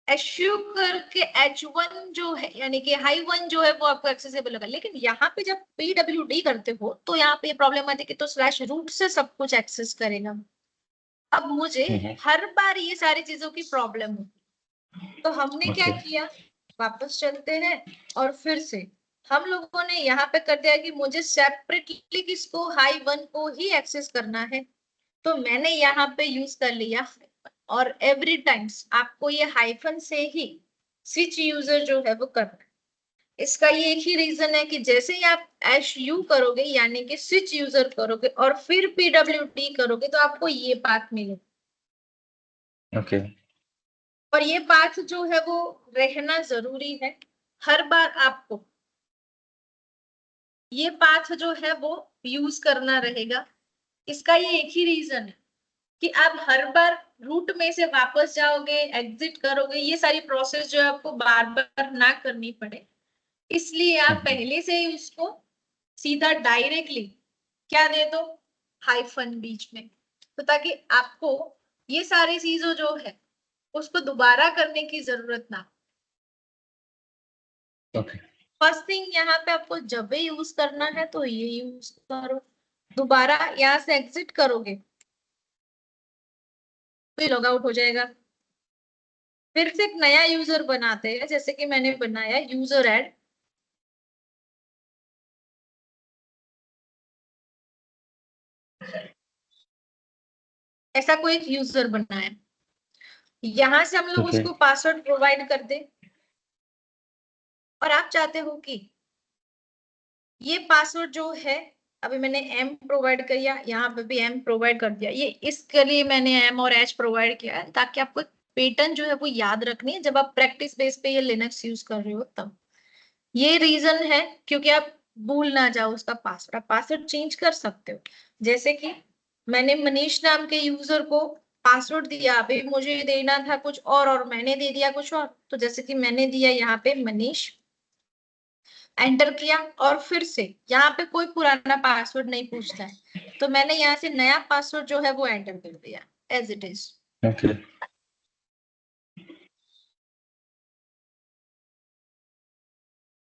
एश्यू करके H1 जो है यानी कि हाई वन जो है वो आपको एक्सेसिबल होगा, लेकिन यहाँ पे जब PWD करते हो तो यहाँ पे प्रॉब्लम आती है कि तो स्लैश रूट से सब कुछ एक्सेस करेगा। अब मुझे हम्म। हर बार ये सारी चीजों की प्रॉब्लम हो, तो हमने क्या ओके। किया, वापस चलते हैं और फिर से हम लोगों ने यहाँ पे कर दिया कि मुझे सेपरेटली किसको हाई वन को ही एक्सेस करना है, तो मैंने यहाँ पे यूज कर लिया। और एवरी टाइम्स आपको ये हाइफन से ही स्विच यूजर जो है वो करना है। इसका ये एक ही रीजन है कि जैसे ही आप SU करोगे यानी कि स्विच यूजर करोगे और फिर PWD करोगे तो आपको ये पाथ मिलेगा, ओके। और ये पाथ जो है वो रहना जरूरी है। हर बार आपको ये पाथ जो है वो यूज करना रहेगा। इसका ये एक ही रीजन है कि आप हर बार रूट में से वापस जाओगे, एग्जिट करोगे, ये सारी प्रोसेस जो है आपको बार बार ना करनी पड़े, इसलिए आप हम्म। पहले से ही उसको सीधा डायरेक्टली क्या दे दो, हाइफन बीच में, तो ताकि आपको ये सारी चीजों जो है उसको दोबारा करने की जरूरत ना। ओके। फर्स्ट थिंग यहाँ पे आपको जब भी यूज करना है तो ये यूज करो, दोबारा यहाँ से एग्जिट करोगे तो लॉग आउट हो जाएगा। फिर से एक नया यूजर बनाते हैं, जैसे कि मैंने बनाया यूजर ऐड, ऐसा कोई एक यूजर बनाया, यहां से हम लोग ओके उसको पासवर्ड प्रोवाइड कर दे, और आप चाहते हो कि ये पासवर्ड जो है, अभी मैंने एम प्रोवाइड किया, यहाँ पे भी एम प्रोवाइड कर दिया, ये इसके लिए मैंने एम और एच प्रोवाइड किया है ताकि आपको पैटर्न जो है वो याद रखनी है जब आप प्रैक्टिस बेस पे ये लिनक्स यूज कर रहे हो तब। ये रीजन है क्योंकि आप भूल ना जाओ उसका पासवर्ड, आप पासवर्ड चेंज कर सकते हो। जैसे कि मैंने मनीष नाम के यूजर को पासवर्ड दिया, अभी मुझे देना था कुछ और मैंने दे दिया कुछ और, तो जैसे कि मैंने दिया यहाँ पे मनीष, एंटर किया, और फिर से यहाँ पे कोई पुराना पासवर्ड नहीं पूछता है, तो मैंने यहाँ से नया पासवर्ड जो है वो एंटर कर दिया एज इट इज। ओके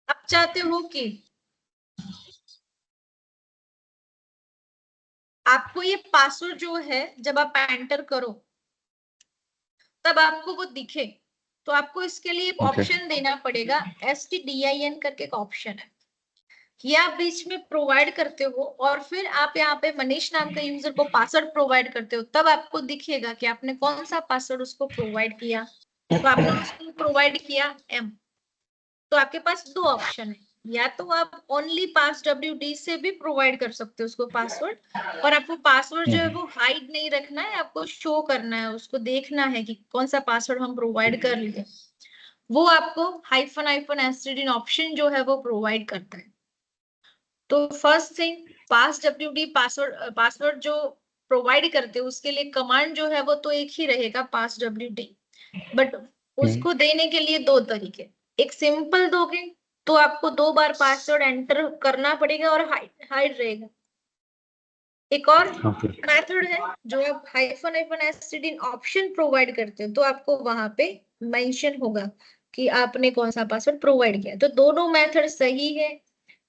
आप चाहते हो कि आपको ये पासवर्ड जो है जब आप एंटर करो तब आपको वो दिखे, तो आपको इसके लिए एक ओके ऑप्शन देना पड़ेगा, STDIN करके एक ऑप्शन है, ये आप बीच में प्रोवाइड करते हो और फिर आप यहाँ पे मनीष नाम के यूजर को पासवर्ड प्रोवाइड करते हो, तब आपको दिखेगा कि आपने कौन सा पासवर्ड उसको प्रोवाइड किया। तो आपने उसको प्रोवाइड किया एम, तो आपके पास दो ऑप्शन है, या तो आप ओनली पास WD से भी प्रोवाइड कर सकते हो उसको पासवर्ड, और आपको पासवर्ड जो है वो हाइड नहीं रखना है, आपको शो करना है, उसको देखना है कि कौन सा पासवर्ड हम प्रोवाइड कर लिए, वो आपको -STD ऑप्शन जो है वो प्रोवाइड करता है। तो फर्स्ट थिंग, पास WD पासवर्ड जो प्रोवाइड करते हैं उसके लिए कमांड जो है वो तो एक ही रहेगा, पास WD, बट उसको देने के लिए दो तरीके, एक सिंपल दोगे तो आपको 2 बार पासवर्ड एंटर करना पड़ेगा और हाइड हाइड रहेगा, एक और ओके मेथड है जो आप -STD ऑप्शन प्रोवाइड करते हो, तो आपको वहां पे मेंशन होगा कि आपने कौन सा पासवर्ड प्रोवाइड किया, तो दोनों मेथड सही है,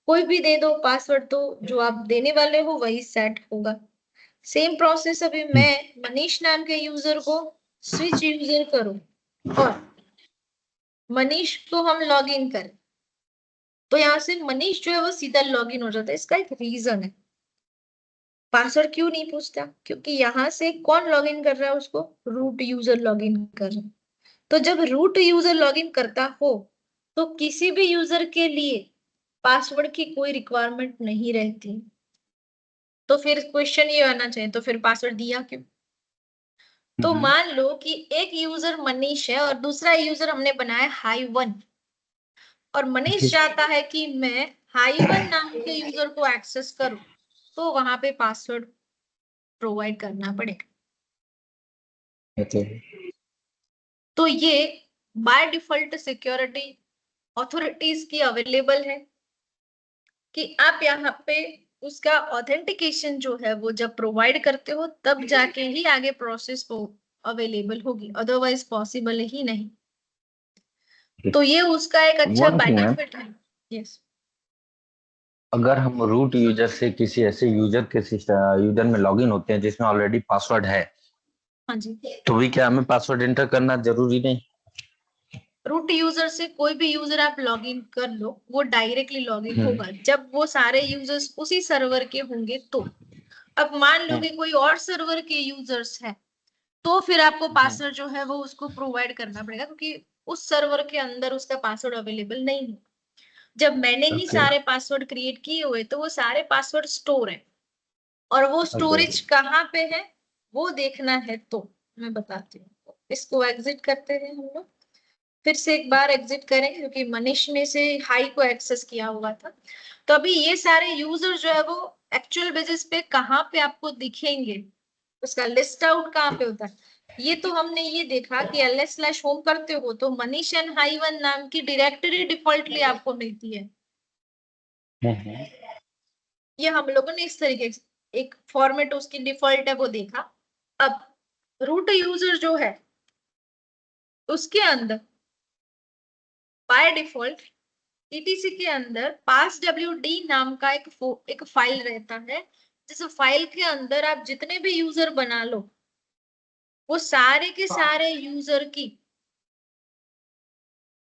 कोई भी दे दो पासवर्ड, तो जो आप देने वाले हो वही सेट होगा। सेम प्रोसेस, अभी मैं मनीष नाम के यूजर को स्विच यूजर करूं और मनीष को हम लॉग इन करें, तो यहाँ से मनीष जो है वो सीधा लॉग इन हो जाता है, इसका एक रीजन है। पासवर्ड क्यों नहीं पूछता, क्योंकि यहाँ से कौन लॉग इन कर रहा है उसको, रूट यूजर लॉग इन कर रहा है, तो जब रूट यूजर लॉग इन करता हो तो किसी भी यूजर के लिए पासवर्ड की कोई रिक्वायरमेंट नहीं रहती, तो फिर क्वेश्चन ये आना चाहिए तो फिर पासवर्ड दिया क्यों। तो मान लो कि एक यूजर मनीष है और दूसरा यूजर हमने बनाया हाई1, और मनीष चाहता है कि मैं हाई1 नाम के यूजर को एक्सेस करूं, तो वहां पे पासवर्ड प्रोवाइड करना पड़ेगा। ओके तो ये बाय डिफॉल्ट सिक्योरिटी अथॉरिटीज की अवेलेबल है कि आप यहाँ पे उसका ऑथेंटिकेशन जो है वो जब प्रोवाइड करते हो तब जाके ही आगे प्रोसेस को अवेलेबल होगी, अदरवाइज पॉसिबल ही नहीं। तो ये उसका एक अच्छा वन थिंग मैम, बेनिफिट है। यस। अगर हम रूट यूजर से किसी ऐसे यूजर के यूजर में लॉगिन होते हैं जिसमें ऑलरेडी पासवर्ड है, हाँ जी, तो भी क्या हमें पासवर्ड एंटर करना जरूरी नहीं? रूट यूजर से कोई भी यूजर आप लॉग इन कर लो, वो डायरेक्टली लॉग इन हम्म होगा जब वो सारे यूजर्स उसी सर्वर के होंगे तो। अब मान लो कि कोई और सर्वर के यूजर्स है, तो फिर आपको पासवर्ड जो है वो उसको प्रोवाइड करना पड़ेगा, क्योंकि उस सर्वर के अंदर उसका पासवर्ड अवेलेबल नहीं है। जब मैंने ही ओके सारे पासवर्ड क्रिएट किए हुए तो वो सारे पासवर्ड स्टोर है, और वो ओके स्टोरेज कहाँ पे है वो देखना है, तो मैं बताती हूँ। इसको एग्जिट करते हैं हम लोग, फिर से एक बार एग्जिट करें क्योंकि मनीष ने से हाई को एक्सेस किया हुआ था। तो अभी ये सारे यूजर जो है वो एक्चुअल बेसिस पे कहाँ पे आपको दिखेंगे, उसका लिस्ट आउट कहाँ पे होता है, ये तो हमने ये देखा कि ls/home करते हो तो मनीष एंड हाई1 नाम की डायरेक्टरी डिफॉल्टली आपको मिलती है। ये हम लोगों ने इस तरीके से एक फॉर्मेट उसकी डिफॉल्ट है वो देखा। अब रूट यूजर जो है उसके अंदर बाय डिफॉल्ट ETC के अंदर पास WD नाम का एक फाइल रहता है, जिस फाइल के अंदर आप जितने भी यूजर बना लो वो सारे के सारे यूजर की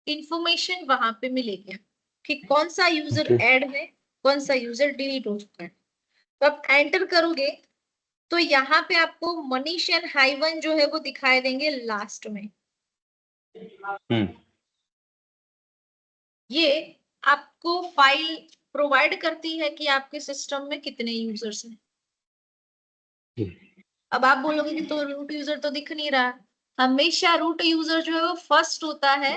इंफॉर्मेशन वहां पे मिलेगी कि कौन सा यूजर ओके ऐड है, कौन सा यूजर डिलीट हो चुका है। तो आप एंटर करोगे तो यहाँ पे आपको मनीष एंड हाइवन जो है वो दिखाई देंगे लास्ट में। ये आपको फाइल प्रोवाइड करती है कि आपके सिस्टम में कितने यूजर्स हैं। अब आप बोलोगे कि तो रूट यूजर तो दिख नहीं रहा। हमेशा रूट यूजर जो है वो फर्स्ट होता है,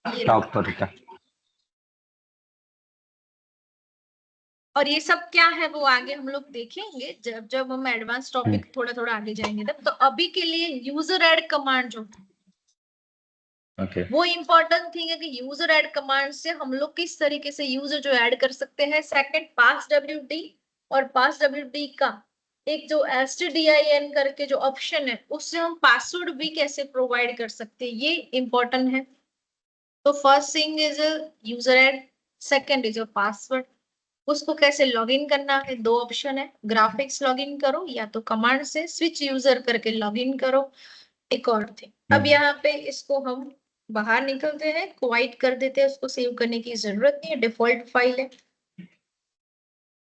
ये टॉप पर होता है। और ये सब क्या है वो आगे हम लोग देखेंगे जब जब हम एडवांस टॉपिक थोड़ा थोड़ा आगे जाएंगे तब। तो अभी के लिए यूजर ऐड कमांड जो ओके वो इम्पोर्टेंट थिंग है कि यूजर ऐड कमांड से हम लोग किस तरीके से यूजर जो ऐड कर सकते हैं। सेकंड, पास डब्ल्यूडी, और पास डब्ल्यूडी का एक जो stdin करके जो ऑप्शन है उससे हम पासवर्ड भी कैसे प्रोवाइड कर सकते हैं, ये इंपॉर्टेंट है। तो first thing is user add, second is password. उसको कैसे लॉगिन करना है, दो ऑप्शन है, ग्राफिक्स लॉगिन करो या तो कमांड से स्विच यूजर करके लॉगिन करो। एक और थी, अब यहाँ पे इसको हम बाहर निकलते हैं, क्वाइट कर देते हैं, उसको सेव करने की जरूरत नहीं है, डिफॉल्ट फाइल है।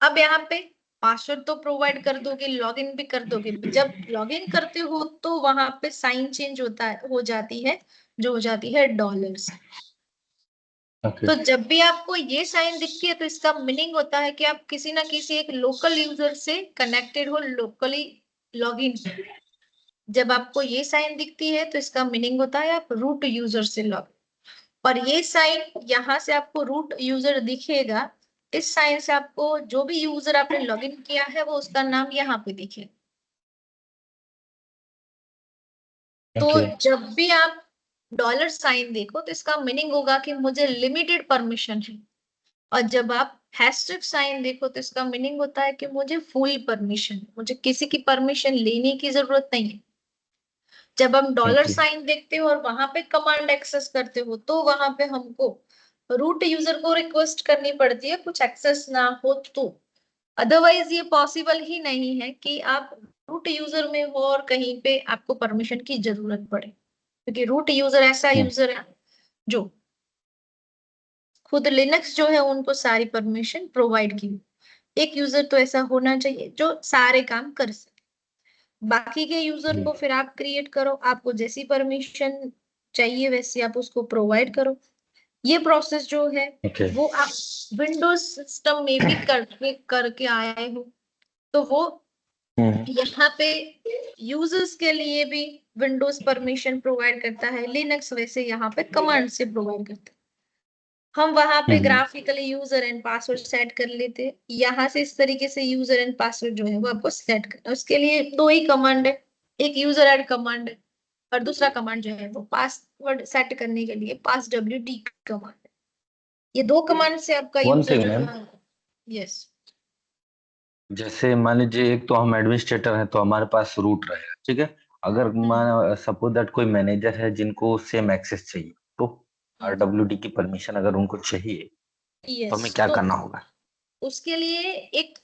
अब यहाँ पे पासवर्ड तो प्रोवाइड कर दोगे, लॉगिन भी कर दोगे। जब लॉगिन करते हो तो वहां पे साइन चेंज होता है, हो जाती है, जो हो जाती है डॉलर्स। तो जब भी आपको ये साइन दिखती है तो इसका मीनिंग होता है कि आप किसी ना किसी एक लोकल यूजर से कनेक्टेड हो, लोकली लॉगिन। जब आपको ये साइन दिखती है तो इसका मीनिंग होता है आप रूट यूजर से लॉग। और ये साइन यहाँ से आपको रूट यूजर दिखेगा, इस साइन से आपको जो भी यूजर आपने लॉगिन किया है वो उसका नाम यहाँ पे दिखेगा। तो जब भी आप डॉलर साइन देखो तो इसका मीनिंग होगा कि मुझे लिमिटेड परमिशन है, और जब आप हैशटैग साइन देखो तो इसका मीनिंग होता है कि मुझे फुल परमिशन, मुझे किसी की परमिशन लेने की जरूरत नहीं है। जब हम डॉलर साइन देखते हो और वहां पे कमांड एक्सेस करते हो तो वहां पे हमको रूट यूजर को रिक्वेस्ट करनी पड़ती है, कुछ एक्सेस ना हो तो। अदरवाइज ये पॉसिबल ही नहीं है कि आप रूट यूजर में हो और कहीं पे आपको परमिशन की जरूरत पड़े, क्योंकि रूट यूजर ऐसा यूजर है जो खुद लिनक्स जो है उनको सारी परमिशन प्रोवाइड की। एक यूजर तो ऐसा होना चाहिए जो सारे काम कर सके। बाकी के यूजर को फिर आप क्रिएट करो, आपको जैसी परमिशन चाहिए वैसी आप उसको प्रोवाइड करो। ये प्रोसेस जो है वो आप विंडोज सिस्टम में भी करके आए हो, तो वो यहाँ पे यूजर्स के लिए भी विंडोज परमिशन प्रोवाइड करता है, लिनक्स वैसे यहाँ पे कमांड से प्रोवाइड करता है। हम वहां पे graphically user and password set कर लेते हैं, यहाँ से इस तरीके से यूजर एंड पासवर्ड जो है वो आपको सेट करना है। उसके लिए दो ही कमांड है, एक यूजर ऐड कमांड है और दूसरा कमांड जो है वो पासवर्ड सेट करने के लिए पास डब्ल्यूडी कमांड है। ये दो कमांड से आपका वन यूजर थिंग जो मैम, है। यस, जैसे मान लीजिए एक तो हम एडमिनिस्ट्रेटर हैं तो हमारे पास रूट रहेगा, ठीक है। अगर मान सपोज दैट कोई मैनेजर है जिनको सेम एक्सेस चाहिए, तो आरडब्ल्यूडी की परमिशन अगर उनको चाहिए तो यस, हमें क्या तो करना होगा? उसके लिए एक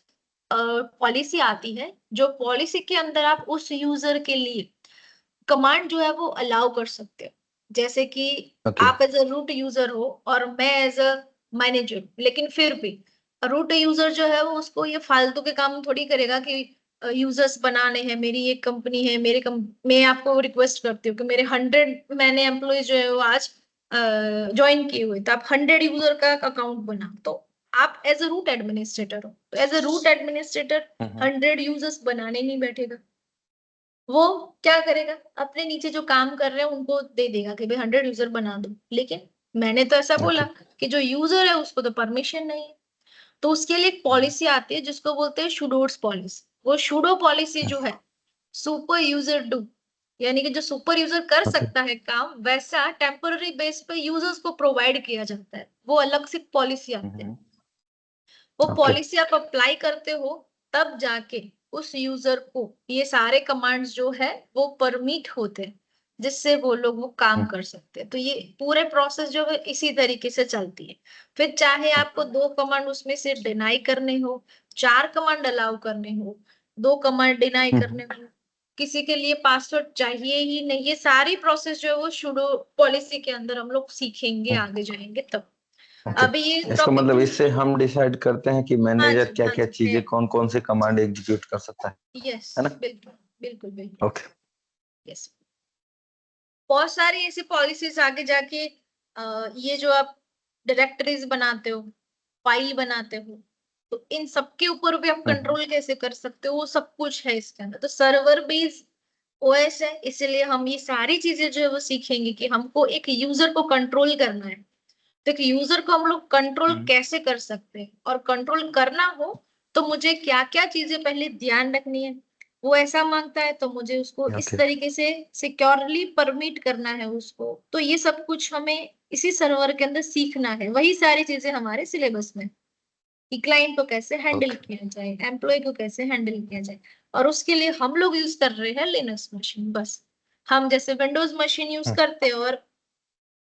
पॉलिसी आती है, जो पॉलिसी के अंदर आप उस यूजर के लिए कमांड जो है वो अलाउ कर सकते हो। जैसे कि ओके आप एज अ रूट यूजर हो और मैं एज अ मैनेजर, लेकिन फिर भी रूट यूजर जो है वो उसको ये फालतू के काम थोड़ी करेगा कि यूजर्स बनाने हैं, मेरी एक कंपनी है, मैं आपको रिक्वेस्ट करती हूँ कि मेरे 100 मैंने एम्प्लॉय जो है वो आज ज्वाइन किए हुए, तो आप 100 यूजर का अकाउंट बना। तो आप एज अ रूट एडमिनिस्ट्रेटर हो, तो as a root administrator 100 users बनाने नहीं बैठेगा। वो क्या करेगा, अपने नीचे जो काम कर रहे हैं उनको दे देगा कि भाई 100 यूजर बना दो, लेकिन मैंने तो ऐसा बोला ओके कि जो यूजर है उसको तो परमिशन नहीं है। तो उसके लिए एक पॉलिसी आती है जिसको बोलते हैं सुडोस पॉलिसी। वो सुडो पॉलिसी जो है, सुपर यूजर डू, यानी कि जो सुपर यूजर कर ओके सकता है काम वैसा टेम्पररी बेस पे यूजर्स को प्रोवाइड किया जाता है, वो अलग से पॉलिसी आती है। वो ओके पॉलिसी आप अप्लाई करते हो तब जाके उस यूजर को ये सारे कमांड्स जो है वो परमिट होते हैं, जिससे वो लोग वो काम कर सकते हैं। तो ये पूरे प्रोसेस जो है इसी तरीके से चलती है। फिर चाहे आपको दो कमांड उसमें से डिनाई करने हो, चार कमांड अलाउ करने हो, दो कमांड डिनाई करने हो, किसी के लिए पासवर्ड चाहिए ही नहीं, ये सारी प्रोसेस जो है वो सुडो पॉलिसी के अंदर हम लोग सीखेंगे आगे जाएंगे तब। ओके, अभी ये इसका मतलब प्रॉपर्टीज इससे हम डिसाइड करते हैं कि मैनेजर क्या हाँ क्या जी चीजें कौन कौन से कमांड एग्जीक्यूट कर सकता यस है ना? बिल्कुल बिल्कुल बिल्कुल ओके। यस। बहुत सारी ऐसी पॉलिसीज आगे जाके ये जो आप डायरेक्टरीज बनाते हो, फाइल बनाते हो, तो इन सब के ऊपर भी आप हम्म। कंट्रोल कैसे कर सकते हो, वो सब कुछ है इसके अंदर। तो सर्वर बेस्ड ओएस है, इसीलिए हम ये सारी चीजें जो है वो सीखेंगे कि हमको एक यूजर को कंट्रोल करना है। तो एक यूजर को हम लोग कंट्रोल हम्म। कैसे कर सकते हैं, और कंट्रोल करना हो तो मुझे क्या क्या चीजें पहले ध्यान रखनी है। वो ऐसा मांगता है तो मुझे उसको इस ओके। तरीके से सिक्योरली परमिट करना है उसको। तो ये सब कुछ हमें इसी सर्वर के अंदर सीखना है। वही सारी चीजें हमारे सिलेबस में, कि क्लाइंट को कैसे हैंडल ओके। किया जाए, एम्प्लॉय को कैसे हैंडल किया जाए। और उसके लिए हम लोग यूज कर रहे हैं लिनक्स मशीन बस। हम जैसे विंडोज मशीन यूज हम्म। करते हैं, और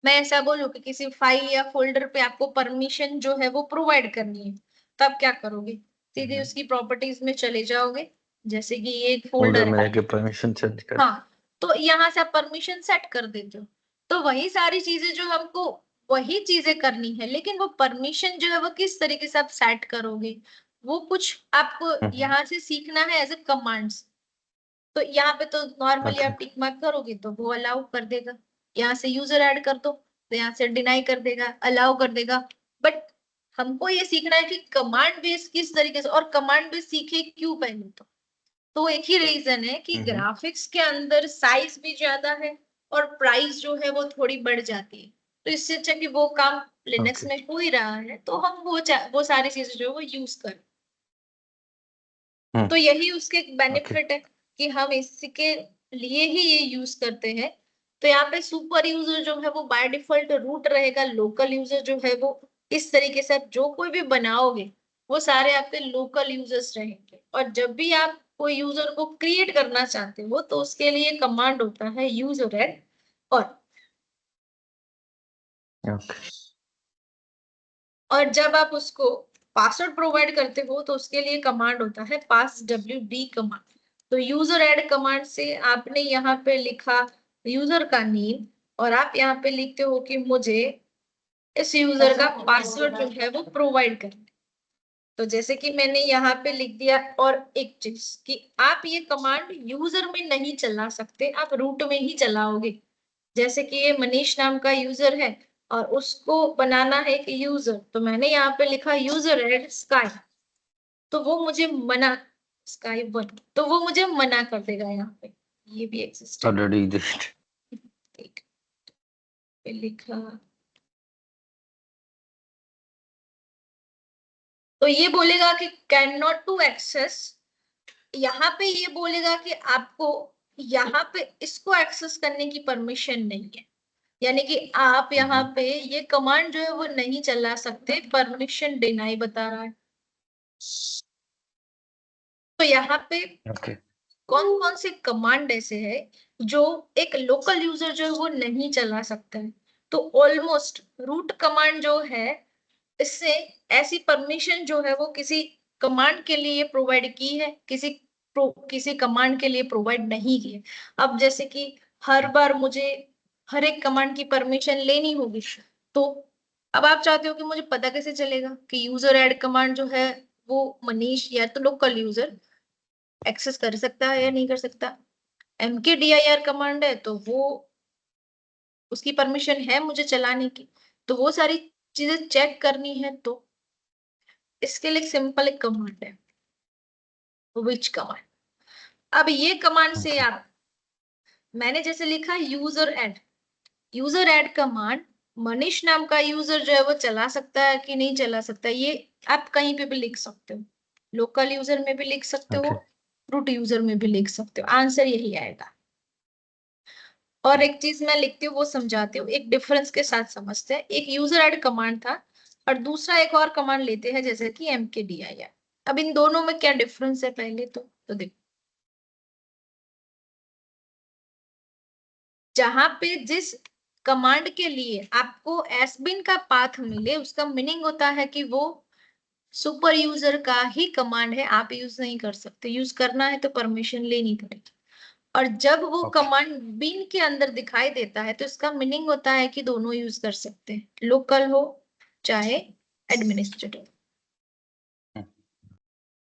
मैं ऐसा बोलूं कि किसी फाइल या फोल्डर पे आपको परमिशन जो है वो प्रोवाइड करनी है, तब क्या करोगे? सीधे हम्म। उसकी प्रॉपर्टीज में चले जाओगे। जैसे कि ये एक फोल्डर फोल्डर में है, जाके परमिशन सेट कर। हाँ, तो यहाँ से आप परमिशन सेट कर देते हो। तो वही सारी चीजें जो हमको वही चीजें करनी है, लेकिन वो परमिशन जो है वो किस तरीके से आप सेट करोगे, वो कुछ आपको हम्म। यहाँ से सीखना है एज ए कमांड्स। तो यहाँ पे तो नॉर्मली ओके। आप टिक मार्क करोगे तो वो अलाउ कर देगा। यहाँ से यूजर ऐड कर दो तो यहाँ से डिनाई कर देगा, अलाउ कर देगा। बट हमको ये सीखना है कि कमांड बेस किस तरीके से, और कमांड बेस सीखे क्यों पहले। तो एक ही रीजन है कि हम्म। ग्राफिक्स के अंदर साइज भी ज्यादा है, और प्राइस जो है वो थोड़ी बढ़ जाती है। तो इससे अच्छा कि वो काम लिनक्स ओके। में हो ही रहा है, तो हम वो सारी चीजें जो है वो यूज करें। हम्म। तो यही उसके एक ओके। बेनिफिट है कि हम इसके लिए ही ये यूज करते हैं। तो यहाँ पे सुपर यूजर जो है वो बाय डिफॉल्ट रूट रहेगा। लोकल यूजर जो है वो इस तरीके से आप जो कोई भी बनाओगे वो सारे आपके लोकल यूजर्स रहेंगे। और जब भी आप कोई यूजर को क्रिएट करना चाहते हो तो उसके लिए कमांड होता है यूजर एड। ओके। और जब आप उसको पासवर्ड प्रोवाइड करते हो तो उसके लिए कमांड होता है पास wd कमांड। तो यूजर ऐड कमांड से आपने यहाँ पे लिखा यूजर का नेम, और आप यहाँ पे लिखते हो कि मुझे इस यूजर का पासवर्ड जो है वो प्रोवाइड करना है। तो जैसे कि मैंने यहाँ पे लिख दिया। और एक चीज कि आप ये कमांड यूजर में नहीं चला सकते, आप रूट में ही चलाओगे। जैसे कि ये मनीष नाम का यूजर है, और उसको बनाना है कि यूजर, तो मैंने यहाँ पे लिखा यूजर एड स्काई। तो वो मुझे मना, स्काई वन, तो वो मुझे मना कर देगा यहाँ पे। ये भी एक सिस्टम ऑलरेडी एग्जिस्ट। पे लिखा। तो ये बोलेगा कि कैन नॉट टू एक्सेस। यहाँ पे ये बोलेगा कि आपको यहाँ पे इसको एक्सेस करने की परमिशन नहीं है। यानी कि आप यहाँ हम्म। पे ये कमांड जो है वो नहीं चला सकते, परमिशन डिनाई बता रहा है। तो यहाँ पे ओके। कौन कौन से कमांड ऐसे है जो एक लोकल यूजर जो है वो नहीं चला सकता है। तो ऑलमोस्ट रूट कमांड जो है, इससे ऐसी परमिशन जो है वो किसी कमांड के लिए प्रोवाइड की है, किसी कमांड के लिए प्रोवाइड नहीं की है। अब जैसे कि हर बार मुझे हर एक कमांड की परमिशन लेनी होगी, तो अब आप चाहते हो कि मुझे पता कैसे चलेगा कि यूजर ऐड कमांड जो है वो मनीष या तो लोकल यूजर एक्सेस कर सकता है या नहीं कर सकता। mkdir कमांड है तो वो उसकी परमिशन है मुझे चलाने की। तो वो सारी चीजें चेक करनी है, तो इसके लिए सिंपल एक कमांड है विच कमांड। अब ये कमांड से ओके। आप, मैंने जैसे लिखा यूजर ऐड कमांड, मनीष नाम का यूजर जो है वो चला सकता है कि नहीं चला सकता, ये आप कहीं पे भी लिख सकते हो। लोकल यूजर में भी लिख सकते हो, ओके। रूट यूजर में भी लिख सकते हो, आंसर यही आएगा। और एक चीज मैं लिखती हूँ वो समझाती हूँ, एक डिफरेंस के साथ समझते हैं। एक यूजर ऐड कमांड था, और दूसरा एक और कमांड लेते हैं जैसे कि mkdir। अब इन दोनों में क्या डिफरेंस है पहले तो देखो। जहां पे जिस कमांड के लिए आपको एसबिन का पाथ मिले, उसका मीनिंग होता है कि वो सुपर यूजर का ही कमांड है, आप यूज नहीं कर सकते। यूज करना है तो परमिशन लेनी पड़ेगी। और जब वो ओके। कमांड बिन के अंदर दिखाई देता है तो इसका मीनिंग होता है कि दोनों यूज कर सकते हैं, लोकल हो चाहे एडमिनिस्ट्रेटर।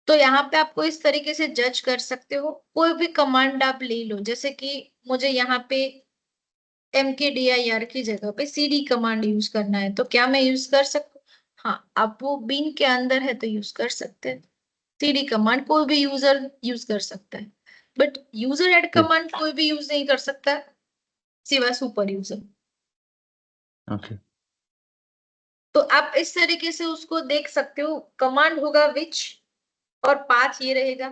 तो यहाँ पे आपको इस तरीके से जज कर सकते हो। कोई भी कमांड आप ले लो, जैसे कि मुझे यहाँ पे mkdir की जगह पे cd कमांड यूज करना है, तो क्या मैं यूज कर सकती हूँ? हाँ, आप वो बीन के अंदर है तो यूज कर सकते हैं। cd कमांड कोई भी यूजर यूज कर सकता है, बट यूजर एड कमांड कोई भी यूज नहीं कर सकता है, सिवाय सुपर यूजर। ओके तो आप इस तरीके से उसको देख सकते हो। कमांड होगा विच और पाथ ये रहेगा।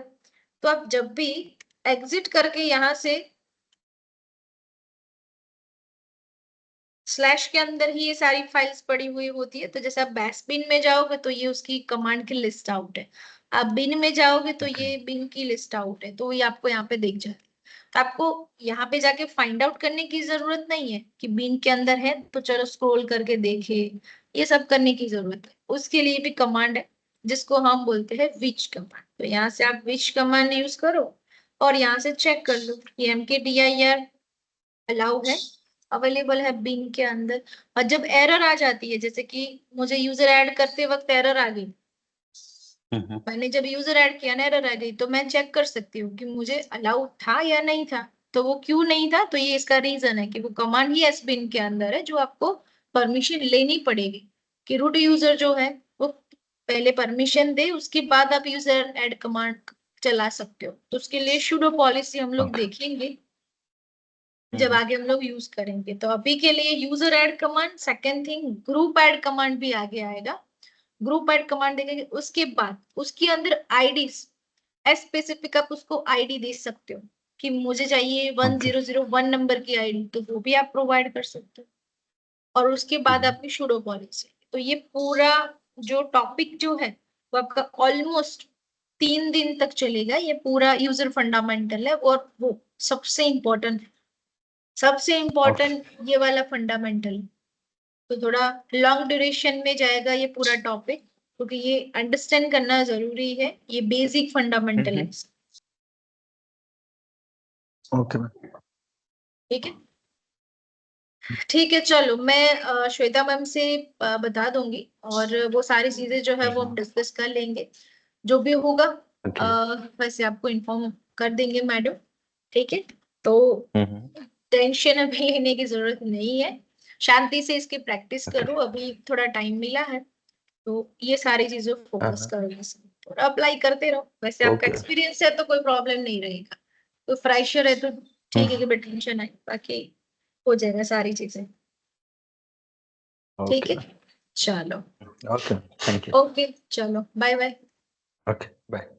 तो आप जब भी एग्जिट करके यहां से स्लैश के अंदर ही ये सारी फाइल्स पड़ी हुई होती है, तो जैसे आप बैश बिन में जाओगे तो ये उसकी कमांड की लिस्ट आउट है, आप बिन में जाओगे तो ओके ये बिन की लिस्ट आउट है, तो ये आपको यहाँ पे दिख जाए। तो आपको यहाँ पे जाके फाइंड आउट करने की जरूरत नहीं है कि बिन के अंदर है तो चलो स्क्रॉल करके देखे, ये सब करने की जरूरत है। उसके लिए भी कमांड है जिसको हम बोलते हैं विच कमांड। तो यहाँ से आप विच कमांड यूज करो और यहाँ से चेक कर लो कि mkdir अलाउ है, अवेलेबल है बिन के अंदर। और जब एरर आ जाती है, जैसे कि मुझे यूजर ऐड करते वक्त एरर आ गई, मैंने जब यूजर ऐड किया ना एरर आ गई, तो मैं चेक कर सकती हूँ कि मुझे अलाउ था या नहीं था। तो वो क्यों नहीं था, तो ये इसका रीजन है कि वो कमांड ही एस बिन के अंदर है, जो आपको परमिशन लेनी पड़ेगी कि रूट यूजर जो है वो पहले परमिशन दे, उसके बाद आप यूजर ऐड कमांड चला सकते हो। तो उसके लिए sudo पॉलिसी हम लोग ओके देखेंगे जब आगे हम लोग यूज करेंगे। तो अभी के लिए user add command, second thing group add command भी आगे आएगा। ग्रुप ऐड कमांड देखेंगे, उसके बाद उसके अंदर आईडी स्पेसिफिक आप उसको आईडी दे सकते हो कि मुझे चाहिए ओके 1001 नंबर की आईडी, तो वो भी आप प्रोवाइड कर सकते हो। और उसके बाद आपकी sudo पॉलिसी। तो ये पूरा जो टॉपिक जो है वो आपका ऑलमोस्ट 3 दिन तक चलेगा। ये पूरा यूजर फंडामेंटल है और वो सबसे इम्पोर्टेंट है, सबसे ओके इम्पोर्टेंट ये वाला फंडामेंटल। तो थोड़ा लॉन्ग ड्यूरेशन में जाएगा ये पूरा टॉपिक, क्योंकि ये अंडरस्टैंड करना जरूरी है, ये बेसिक फंडामेंटल है। ओके ठीक है, ठीक है, चलो मैं श्वेता मैम से बता दूंगी, और वो सारी चीजें जो है वो हम डिस्कस कर लेंगे। जो भी होगा ओके वैसे आपको इन्फॉर्म कर देंगे मैडम। ठीक है, तो टेंशन अभी लेने की जरूरत नहीं है, शांति से इसकी प्रैक्टिस ओके करो। अभी थोड़ा टाइम मिला है तो ये सारी चीजों फोकस करो, बस थोड़ा अप्लाई करते रहो। वैसे आपका ओके एक्सपीरियंस है तो कोई प्रॉब्लम नहीं रहेगा, तो फ्रेशर है तो ठीक है कि टेंशन है, बाकी हो जाएगा सारी चीजें। ठीक ओके है, चलो, ओके थैंक यू ओके, चलो, बाय बाय। Okay bye